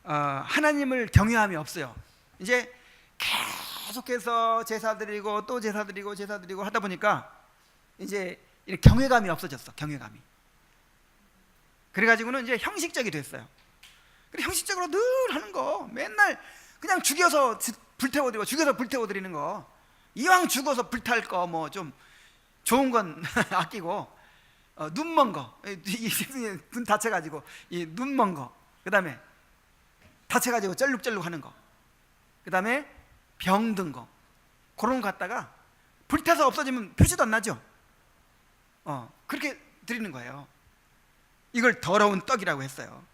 하나님을 경외함이 없어요. 이제 계속해서 제사 드리고 또 제사 드리고 제사 드리고 하다 보니까 이제 경외감이 없어졌어. 경외감이. 그래가지고는 이제 형식적이 됐어요. 그래, 형식적으로 늘 하는 거, 맨날 그냥 죽여서 불태워드리고 죽여서 불태워드리는 거, 이왕 죽어서 불탈 거 뭐 좀 좋은 건 아끼고, 눈먼 거, 눈 다쳐가지고 이 눈먼 거, 그 다음에 다쳐가지고 쩔룩쩔룩 하는 거, 그 다음에 병든 거, 그런 거 갖다가 불타서 없어지면 표시도 안 나죠. 그렇게 드리는 거예요. 이걸 더러운 떡이라고 했어요.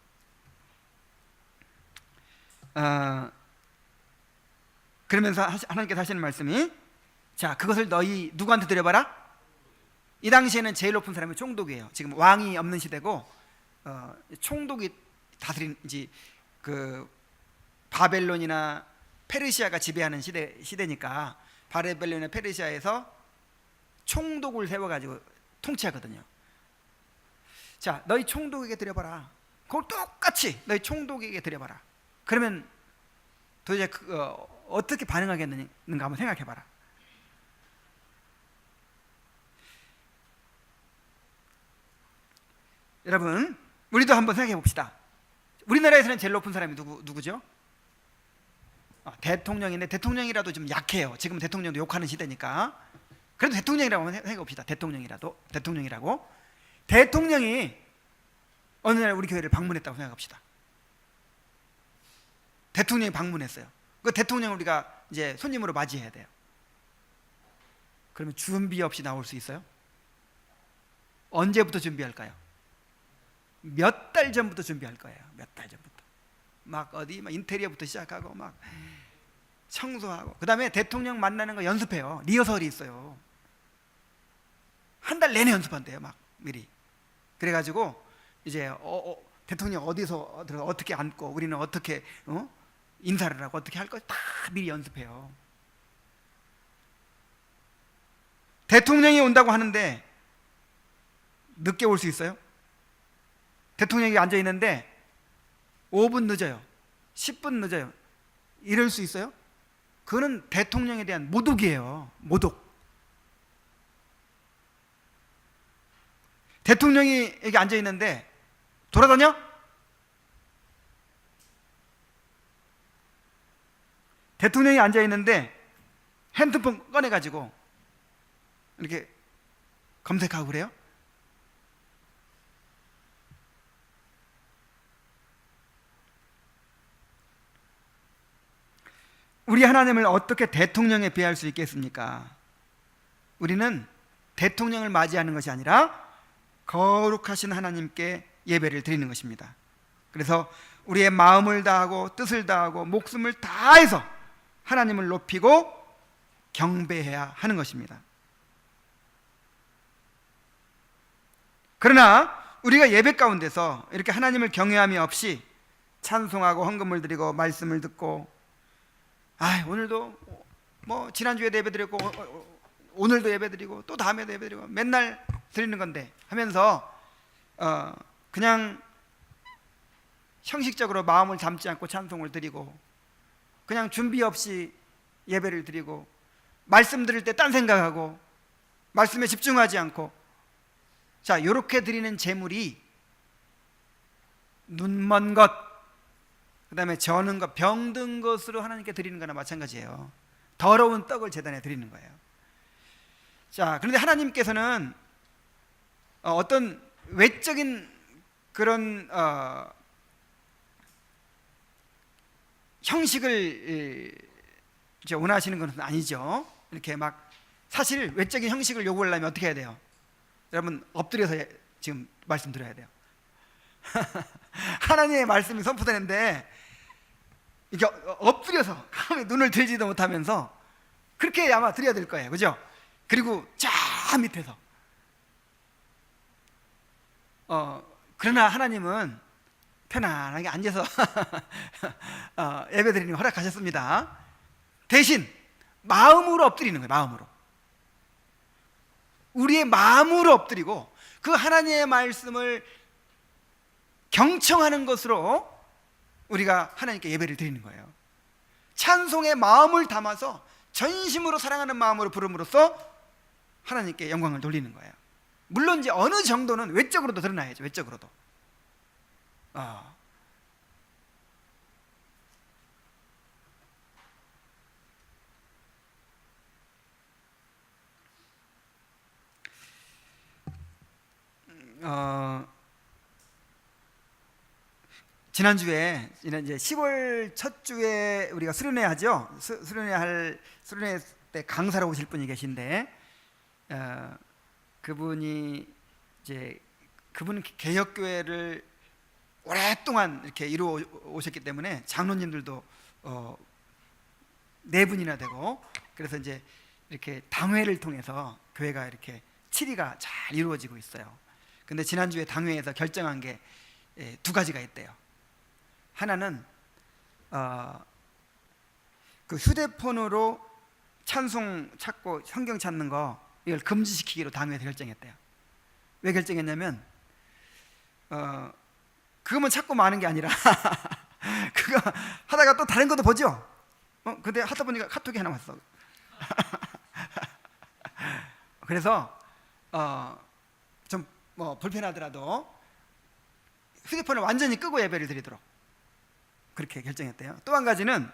그러면서 하나님께서 하시는 말씀이, 자, 그것을 너희 누구한테 드려봐라? 이 당시에는 제일 높은 사람이 총독이에요. 지금 왕이 없는 시대고, 총독이 다스린, 이제 그 바벨론이나 페르시아가 지배하는 시대니까 바벨론이나 페르시아에서 총독을 세워가지고 통치하거든요. 자, 너희 총독에게 드려봐라. 그걸 똑같이 너희 총독에게 드려봐라. 그러면 도대체 어떻게 반응하겠는가 한번 생각해봐라. 여러분, 우리도 한번 생각해 봅시다. 우리나라에서는 제일 높은 사람이 누구죠? 대통령인데, 대통령이라도 좀 약해요. 지금 대통령도 욕하는 시대니까. 그래도 대통령이라고 한번 생각해 봅시다. 대통령이라고. 대통령이 어느 날 우리 교회를 방문했다고 생각합시다. 대통령이 방문했어요. 그 대통령을 우리가 이제 손님으로 맞이해야 돼요. 그러면 준비 없이 나올 수 있어요? 언제부터 준비할까요? 몇 달 전부터 준비할 거예요. 몇 달 전부터. 막 인테리어부터 시작하고 막 청소하고, 그 다음에 대통령 만나는 거 연습해요. 리허설이 있어요. 한 달 내내 연습한대요. 막 미리. 그래가지고 이제 대통령 어디서 어떻게 앉고, 우리는 어떻게 인사를 하고 어떻게 할 거 다 미리 연습해요. 대통령이 온다고 하는데 늦게 올 수 있어요? 대통령이 앉아 있는데 5분 늦어요, 10분 늦어요, 이럴 수 있어요? 그거는 대통령에 대한 모독이에요. 모독. 대통령이 여기 앉아 있는데 돌아다녀? 대통령이 앉아 있는데 핸드폰 꺼내가지고 이렇게 검색하고 그래요? 우리 하나님을 어떻게 대통령에 비할 수 있겠습니까? 우리는 대통령을 맞이하는 것이 아니라 거룩하신 하나님께 예배를 드리는 것입니다. 그래서 우리의 마음을 다하고 뜻을 다하고 목숨을 다해서 하나님을 높이고 경배해야 하는 것입니다. 그러나 우리가 예배 가운데서 이렇게 하나님을 경외함이 없이 찬송하고 헌금을 드리고 말씀을 듣고, 오늘도 지난주에도 예배 드렸고 오늘도 예배 드리고 또 다음에도 예배 드리고 맨날 드리는 건데 하면서 그냥 형식적으로 마음을 담지 않고 찬송을 드리고, 그냥 준비 없이 예배를 드리고, 말씀 들을 때 딴 생각하고 말씀에 집중하지 않고, 자, 이렇게 드리는 제물이 눈먼 것, 그 다음에 저는 것, 병든 것으로 하나님께 드리는 거나 마찬가지예요. 더러운 떡을 제단에 드리는 거예요. 자, 그런데 하나님께서는 어떤 외적인 그런 형식을 원하시는 것은 아니죠. 이렇게 막 사실 외적인 형식을 요구하려면 어떻게 해야 돼요? 여러분, 엎드려서 지금 말씀 드려야 돼요. 하나님의 말씀이 선포되는데 이렇게 엎드려서 눈을 들지도 못하면서 그렇게 아마 드려야 될 거예요. 그죠? 그리고 저 밑에서 그러나 하나님은 편안하게 앉아서 예배드리는 걸 허락하셨습니다. 대신 마음으로 엎드리는 거예요. 마음으로, 우리의 마음으로 엎드리고 그 하나님의 말씀을 경청하는 것으로 우리가 하나님께 예배를 드리는 거예요. 찬송의 마음을 담아서 전심으로 사랑하는 마음으로 부름으로써 하나님께 영광을 돌리는 거예요. 물론 이제 어느 정도는 외적으로도 드러나야죠. 외적으로도. 지난주에 이제 10월 첫 주에 우리가 수련회 하죠. 수련회 때 강사로 오실 분이 계신데 그분이 이제 그분 개혁교회를 오랫동안 이렇게 이루어 오셨기 때문에 장로님들도 네 분이나 되고, 그래서 이제 이렇게 당회를 통해서 교회가 이렇게 치리가 잘 이루어지고 있어요. 근데 지난주에 당회에서 결정한 게 두 가지가 있대요. 하나는 그 휴대폰으로 찬송 찾고 성경 찾는 거 이걸 금지시키기로 당회에서 결정했대요. 왜 결정했냐면 그것만 찾고 마는 게 아니라 그거 하다가 또 다른 것도 보죠. 근데 하다 보니까 카톡이 하나 왔어. 그래서 좀 뭐 불편하더라도 휴대폰을 완전히 끄고 예배를 드리도록 그렇게 결정했대요. 또 한 가지는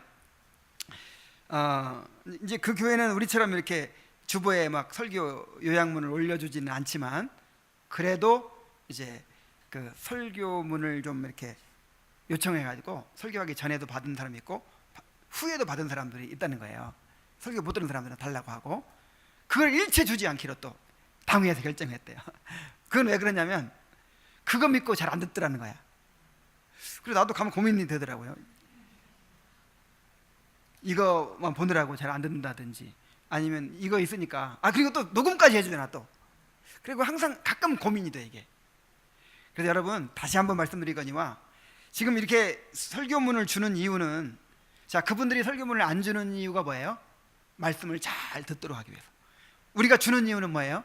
이제 그 교회는 우리처럼 이렇게 주보에 막 설교 요약문을 올려주지는 않지만, 그래도 이제 그 설교문을 좀 이렇게 요청해가지고 설교하기 전에도 받은 사람이 있고 후에도 받은 사람들이 있다는 거예요. 설교 못 들은 사람들은 달라고 하고, 그걸 일체 주지 않기로 또 당회에서 결정했대요. 그건 왜 그러냐면 그거 믿고 잘 안 듣더라는 거야. 그래서 나도 가면 고민이 되더라고요. 이거만 보느라고 잘 안 듣는다든지, 아니면 이거 있으니까 그리고 또 녹음까지 해주잖아 또. 그리고 항상 가끔 고민이 돼 이게. 그래서 여러분 다시 한번 말씀드리거니와, 지금 이렇게 설교문을 주는 이유는, 자, 그분들이 설교문을 안 주는 이유가 뭐예요? 말씀을 잘 듣도록 하기 위해서. 우리가 주는 이유는 뭐예요?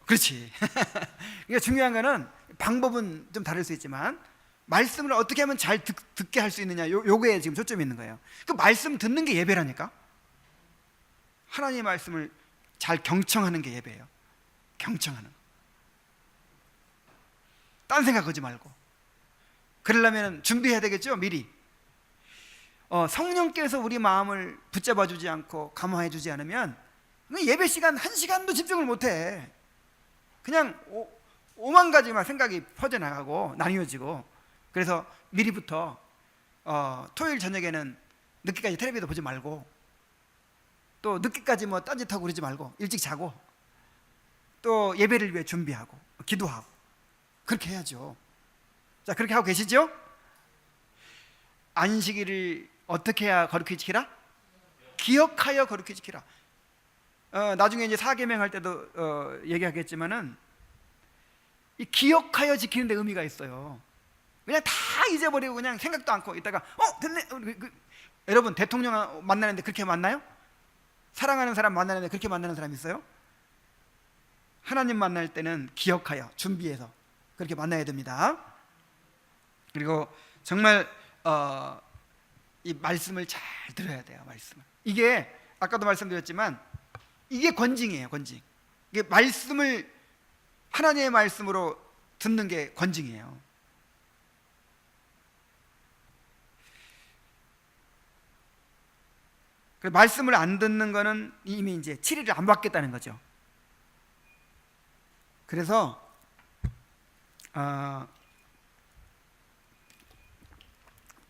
그렇지. 그러니까 중요한 거는 방법은 좀 다를 수 있지만 말씀을 어떻게 하면 잘 듣게 할 수 있느냐, 요거에 지금 초점이 있는 거예요. 그 말씀 듣는 게 예배라니까. 하나님의 말씀을 잘 경청하는 게 예배예요. 경청하는 거. 딴 생각하지 말고. 그러려면 준비해야 되겠죠, 미리. 성령께서 우리 마음을 붙잡아 주지 않고 감화해 주지 않으면 예배 시간 1시간도 집중을 못해. 그냥 오만 가지 막 생각이 퍼져나가고 나뉘어지고. 그래서 미리부터 토요일 저녁에는 늦게까지 텔레비도 보지 말고, 또 늦게까지 뭐 딴짓하고 그러지 말고 일찍 자고, 또 예배를 위해 준비하고 기도하고 그렇게 해야죠. 자, 그렇게 하고 계시죠? 안식일을 어떻게 해야 거룩히 지키라? 기억하여 거룩히 지키라. 나중에 이제 사계명 할 때도 얘기하겠지만은 이 기억하여 지키는 데 의미가 있어요. 그냥 다 잊어버리고 그냥 생각도 않고 있다가 됐네. 여러분 대통령 만나는데 그렇게 만나요? 사랑하는 사람 만나는데 그렇게 만나는 사람 있어요? 하나님 만날 때는 기억하여 준비해서 그렇게 만나야 됩니다. 그리고 정말 이 말씀을 잘 들어야 돼요. 말씀을. 이게 아까도 말씀드렸지만 이게 권징이에요. 권징. 이게 말씀을 하나님의 말씀으로 듣는 게 권징이에요. 말씀을 안 듣는 거는 이미 이제 치리를 안 받겠다는 거죠. 그래서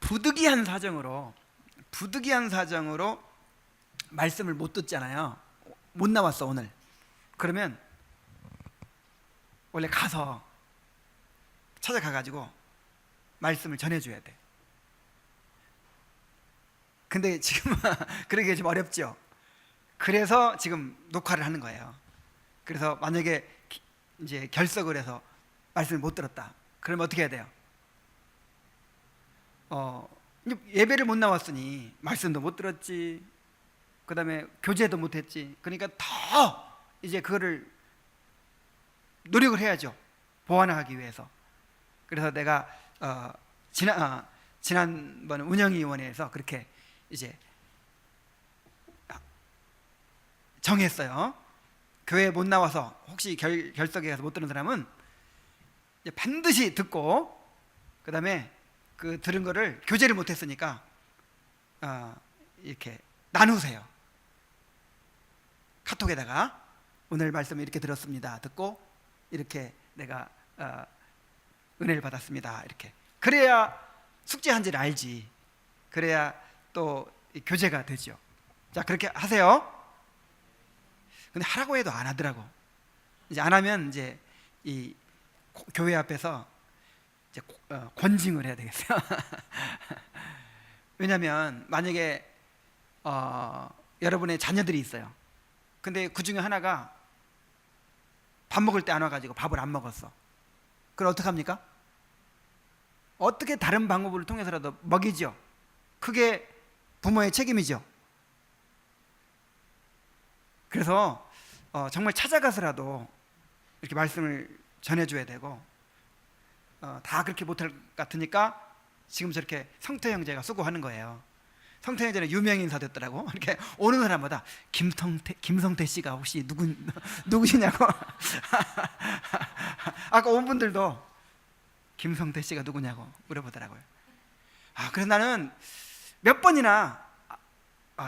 부득이한 사정으로 말씀을 못 듣잖아요. 못 나왔어 오늘. 그러면 원래 가서 찾아가가지고 말씀을 전해줘야 돼. 근데 지금 그러기 좀 어렵죠. 그래서 지금 녹화를 하는 거예요. 그래서 만약에 이제 결석을 해서 말씀을 못 들었다, 그러면 어떻게 해야 돼요? 예배를 못 나왔으니 말씀도 못 들었지, 그 다음에 교제도 못 했지. 그러니까 더 이제 그거를 노력을 해야죠. 보완하기 위해서. 그래서 내가 지난번 운영위원회에서 그렇게 이제 정했어요. 교회 못 나와서 혹시 결석에 가서 못 들은 사람은 이제 반드시 듣고, 그 다음에 그 들은 거를 교제를 못 했으니까 이렇게 나누세요. 카톡에다가 오늘 말씀을 이렇게 들었습니다. 듣고 이렇게 내가 은혜를 받았습니다. 이렇게 그래야 숙제한지를 알지. 그래야 또 교제가 되죠. 자, 그렇게 하세요. 근데 하라고 해도 안 하더라고. 이제 안 하면 이제 이 교회 앞에서 이제 권징을 해야 되겠어요. 왜냐하면 만약에 여러분의 자녀들이 있어요. 근데 그 중에 하나가 밥 먹을 때 안 와가지고 밥을 안 먹었어. 그럼 어떡합니까? 어떻게 다른 방법을 통해서라도 먹이죠. 그게 부모의 책임이죠. 그래서 정말 찾아가서라도 이렇게 말씀을 전해줘야 되고, 다 그렇게 못할 것 같으니까 지금 저렇게 성태 형제가 수고하는 거예요. 성태 형제는 유명 인사 됐더라고. 이렇게 오는 사람마다 김성태 씨가 혹시 누구시냐고. 아까 온 분들도 김성태 씨가 누구냐고 물어보더라고요. 그래서 나는 몇 번이나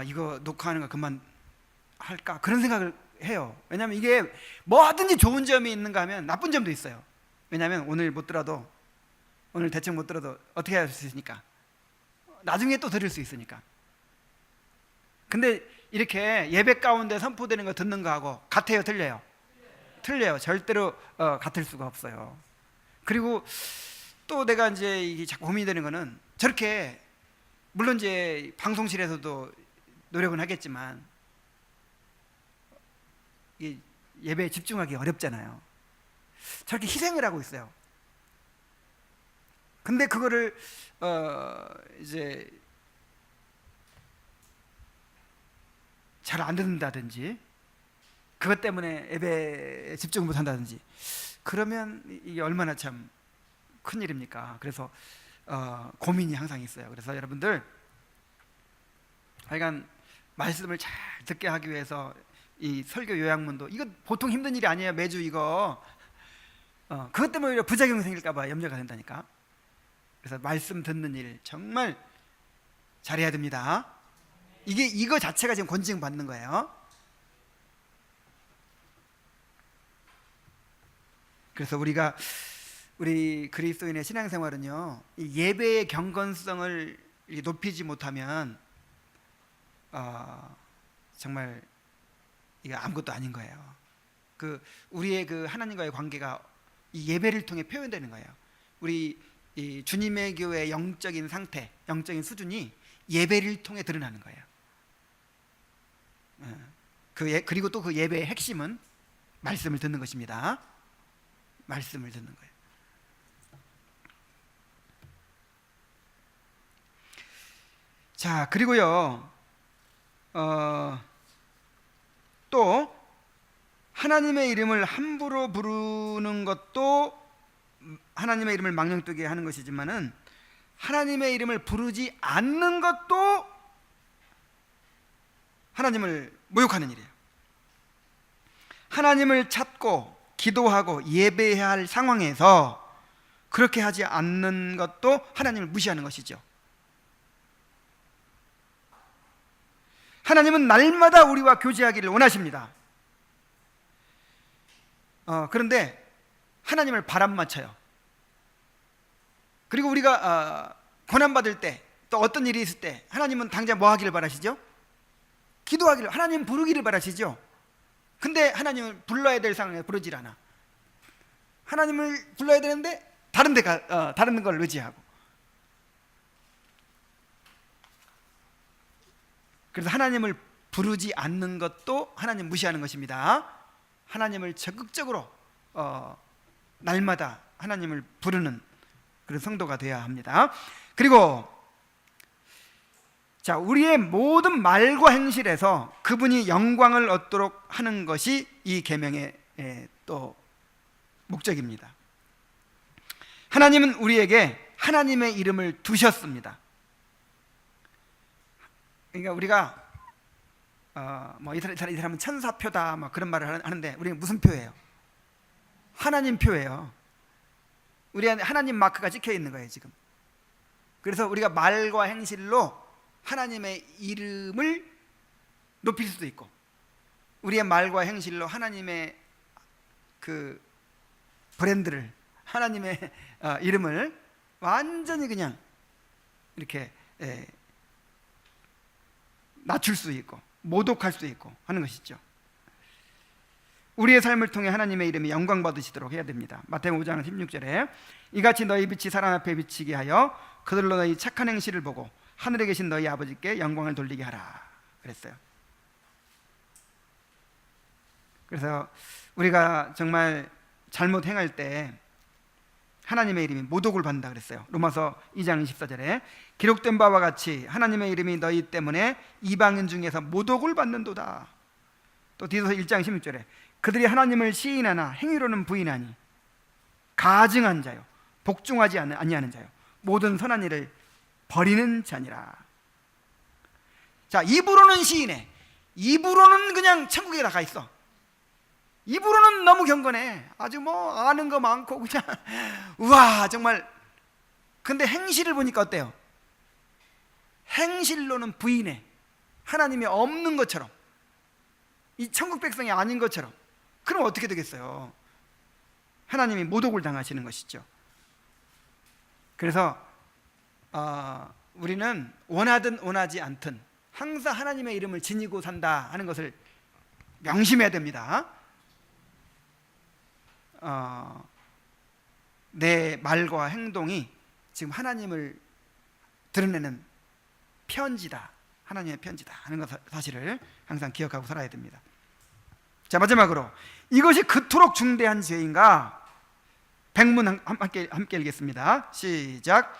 이거 녹화하는 거 그만 할까 그런 생각을 해요. 왜냐하면 이게 뭐든지 좋은 점이 있는가 하면 나쁜 점도 있어요. 왜냐하면 오늘 대충 못 들어도 어떻게 할 수 있으니까, 나중에 또 들을 수 있으니까. 근데 이렇게 예배 가운데 선포되는 거 듣는 거하고 같아요, 틀려요? 틀려요. 절대로 같을 수가 없어요. 그리고 또 내가 이제 이게 자꾸 고민이 되는 거는, 저렇게 물론 이제 방송실에서도 노력은 하겠지만 이 예배에 집중하기 어렵잖아요. 저렇게 희생을 하고 있어요. 근데 그거를 이제 잘 안 듣는다든지, 그것 때문에 예배에 집중 못 한다든지, 그러면 이게 얼마나 참 큰일입니까? 그래서 고민이 항상 있어요. 그래서 여러분들 하여간 말씀을 잘 듣게 하기 위해서 이 설교 요약문도, 이거 보통 힘든 일이 아니에요. 매주 이거 그것 때문에 오히려 부작용 생길까 봐 염려가 된다니까. 그래서 말씀 듣는 일 정말 잘해야 됩니다. 이거 자체가 지금 권징 받는 거예요. 그래서 우리 그리스도인의 신앙생활은요, 이 예배의 경건성을 높이지 못하면 정말 이게 아무것도 아닌 거예요. 우리의 그 하나님과의 관계가 이 예배를 통해 표현되는 거예요. 우리 이 주님의 교회의 영적인 상태, 영적인 수준이 예배를 통해 드러나는 거예요. 그리고 또 그 예배의 핵심은 말씀을 듣는 것입니다. 말씀을 듣는 거예요. 자, 그리고요, 또 하나님의 이름을 함부로 부르는 것도 하나님의 이름을 망령되게 하는 것이지만은, 하나님의 이름을 부르지 않는 것도 하나님을 모욕하는 일이에요. 하나님을 찾고 기도하고 예배해야 할 상황에서 그렇게 하지 않는 것도 하나님을 무시하는 것이죠. 하나님은 날마다 우리와 교제하기를 원하십니다. 그런데 하나님을 바람맞춰요. 그리고 우리가 고난받을 때, 또 어떤 일이 있을 때 하나님은 당장 뭐 하기를 바라시죠? 기도하기를, 하나님 부르기를 바라시죠. 근데 하나님을 불러야 될 상황에 부르질 않아. 하나님을 불러야 되는데 다른 걸 의지하고. 그래서 하나님을 부르지 않는 것도 하나님 무시하는 것입니다. 하나님을 적극적으로 날마다 하나님을 부르는 그런 성도가 되어야 합니다. 그리고 자, 우리의 모든 말과 행실에서 그분이 영광을 얻도록 하는 것이 이 계명의 또 목적입니다. 하나님은 우리에게 하나님의 이름을 두셨습니다. 그러니까 우리가 이 사람은 천사표다 뭐 그런 말을 하는데, 우리는 무슨 표예요? 하나님 표예요. 우리 안에 하나님 마크가 찍혀 있는 거예요 지금. 그래서 우리가 말과 행실로 하나님의 이름을 높일 수도 있고, 우리의 말과 행실로 하나님의 그 브랜드를, 하나님의 이름을 완전히 그냥 이렇게 낮출 수 있고 모독할 수 있고 하는 것이죠. 우리의 삶을 통해 하나님의 이름이 영광 받으시도록 해야 됩니다. 마태복음 5장 16절에 이같이 너희 빛이 사람 앞에 비치게 하여 그들로 너희 착한 행실을 보고 하늘에 계신 너희 아버지께 영광을 돌리게 하라 그랬어요. 그래서 우리가 정말 잘못 행할 때 하나님의 이름이 모독을 받는다 그랬어요. 로마서 2장 24절에 기록된 바와 같이 하나님의 이름이 너희 때문에 이방인 중에서 모독을 받는도다. 또 디도서 1장 16절에 그들이 하나님을 시인하나 행위로는 부인하니 가증한 자요 복종하지 아니하는 자요 모든 선한 일을 버리는 자니라. 자, 입으로는 시인해, 입으로는 그냥 천국에 나가 있어, 입으로는 너무 경건해, 아주 뭐 아는 거 많고 그냥 우와 정말. 근데 행실을 보니까 어때요? 행실로는 부인해, 하나님이 없는 것처럼, 이 천국 백성이 아닌 것처럼. 그럼 어떻게 되겠어요? 하나님이 모독을 당하시는 것이죠. 그래서 우리는 원하든 원하지 않든 항상 하나님의 이름을 지니고 산다 하는 것을 명심해야 됩니다. 내 말과 행동이 지금 하나님을 드러내는 편지다, 하나님의 편지다 하는 것 사실을 항상 기억하고 살아야 됩니다. 자, 마지막으로 이것이 그토록 중대한 죄인가? 백문 함께 읽겠습니다. 시작.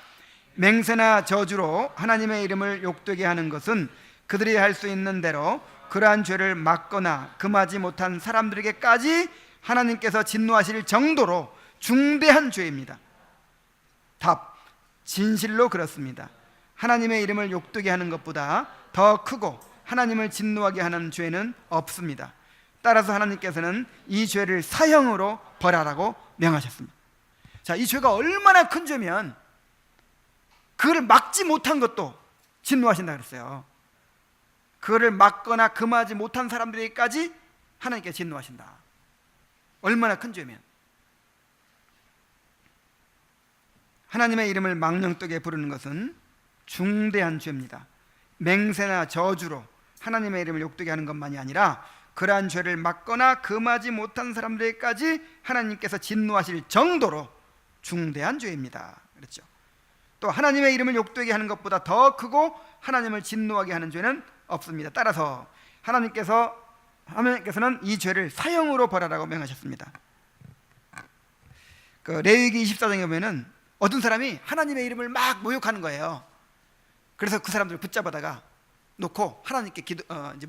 맹세나 저주로 하나님의 이름을 욕되게 하는 것은 그들이 할 수 있는 대로 그러한 죄를 막거나 금하지 못한 사람들에게까지 하나님께서 진노하실 정도로 중대한 죄입니다. 답, 진실로 그렇습니다. 하나님의 이름을 욕되게 하는 것보다 더 크고 하나님을 진노하게 하는 죄는 없습니다. 따라서 하나님께서는 이 죄를 사형으로 벌하라고 명하셨습니다. 자, 이 죄가 얼마나 큰 죄면 그를 막지 못한 것도 진노하신다 그랬어요. 그를 막거나 금하지 못한 사람들에게까지 하나님께 진노하신다. 얼마나 큰 죄면. 하나님의 이름을 망령되게 부르는 것은 중대한 죄입니다. 맹세나 저주로 하나님의 이름을 욕되게 하는 것만이 아니라 그러한 죄를 막거나 금하지 못한 사람들에게까지 하나님께서 진노하실 정도로 중대한 죄입니다. 그렇죠. 또 하나님의 이름을 욕되게 하는 것보다 더 크고 하나님을 진노하게 하는 죄는 없습니다. 따라서 하나님께서는 이 죄를 사형으로 벌하라고 명하셨습니다. 그 레위기 24장에 보면은 어떤 사람이 하나님의 이름을 막 모욕하는 거예요. 그래서 그 사람들을 붙잡아다가 놓고 하나님께 이제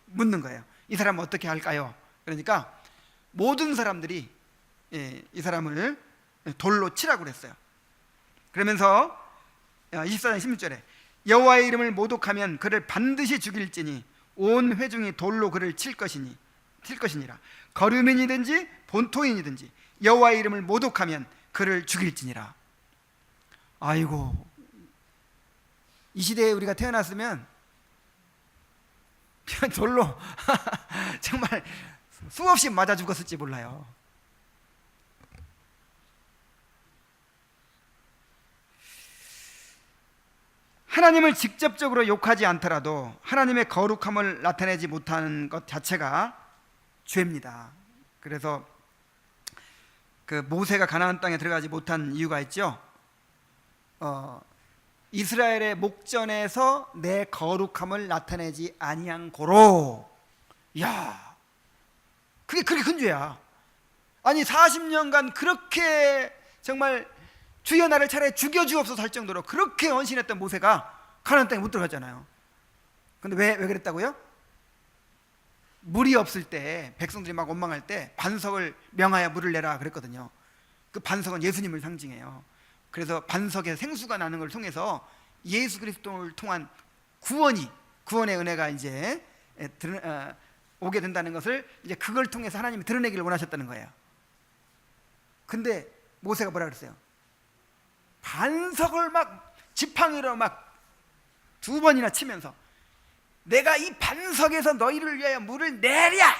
묻는 거예요. 이 사람은 어떻게 할까요? 그러니까 모든 사람들이 이 사람을 돌로 치라고 그랬어요. 그러면서 24장 16절에 여호와의 이름을 모독하면 그를 반드시 죽일지니 온 회중이 돌로 그를 칠 것이니라. 거류민이든지 본토인이든지 여호와의 이름을 모독하면 그를 죽일지니라. 아이고, 이 시대에 우리가 태어났으면 돌로 정말 수없이 맞아 죽었을지 몰라요. 하나님을 직접적으로 욕하지 않더라도 하나님의 거룩함을 나타내지 못하는 것 자체가 죄입니다. 그래서 그 모세가 가나안 땅에 들어가지 못한 이유가 있죠. 이스라엘의 목전에서 내 거룩함을 나타내지 아니한 고로. 야, 그게 그렇게 큰 죄야. 아니 40년간 그렇게 정말 주여 나를 차라리 죽여주옵소서 할 정도로 그렇게 헌신했던 모세가 가나안 땅에 못 들어갔잖아요. 근데 왜 그랬다고요? 물이 없을 때, 백성들이 막 원망할 때 반석을 명하여 물을 내라 그랬거든요. 그 반석은 예수님을 상징해요. 그래서 반석에 생수가 나는 걸 통해서 예수 그리스도를 통한 구원의 은혜가 이제 오게 된다는 것을 이제 그걸 통해서 하나님이 드러내기를 원하셨다는 거예요. 근데 모세가 뭐라 그랬어요? 반석을 막 지팡이로 막 2번이나 치면서 내가 이 반석에서 너희를 위하여 물을 내랴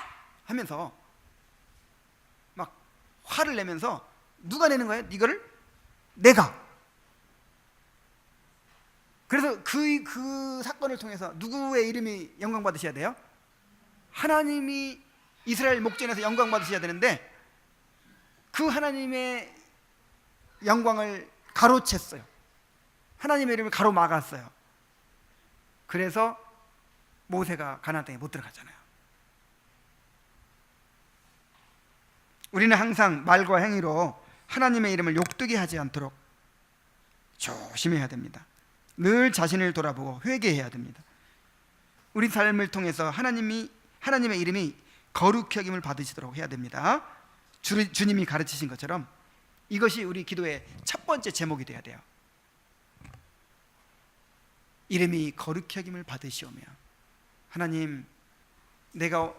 하면서 막 화를 내면서 누가 내는 거예요? 이거를? 내가 그래서 그 사건을 통해서 누구의 이름이 영광 받으셔야 돼요? 하나님이 이스라엘 목전에서 영광 받으셔야 되는데 그 하나님의 영광을 가로챘어요. 하나님의 이름을 가로막았어요. 그래서 모세가 가나안 땅에 못 들어가잖아요. 우리는 항상 말과 행위로 하나님의 이름을 욕되게 하지 않도록 조심해야 됩니다. 늘 자신을 돌아보고 회개해야 됩니다. 우리 삶을 통해서 하나님의 이름이 거룩히 여김을 받으시도록 해야 됩니다. 주님이 가르치신 것처럼 이것이 우리 기도의 첫 번째 제목이 되어야 돼요. 이름이 거룩히 여김을 받으시오며, 하나님, 내가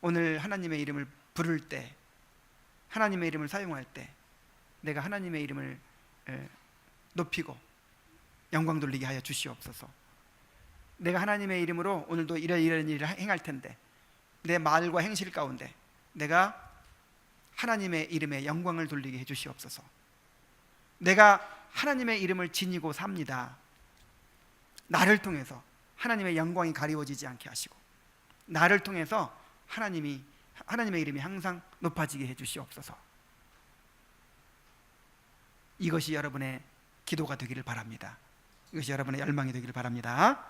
오늘 하나님의 이름을 부를 때, 하나님의 이름을 사용할 때 내가 하나님의 이름을 높이고 영광 돌리게 하여 주시옵소서. 내가 하나님의 이름으로 오늘도 이런 일을 행할 텐데 내 말과 행실 가운데 내가 하나님의 이름에 영광을 돌리게 해 주시옵소서. 내가 하나님의 이름을 지니고 삽니다. 나를 통해서 하나님의 영광이 가리워지지 않게 하시고 나를 통해서 하나님의 이름이 항상 높아지게 해 주시옵소서. 이것이 여러분의 기도가 되기를 바랍니다. 이것이 여러분의 열망이 되기를 바랍니다.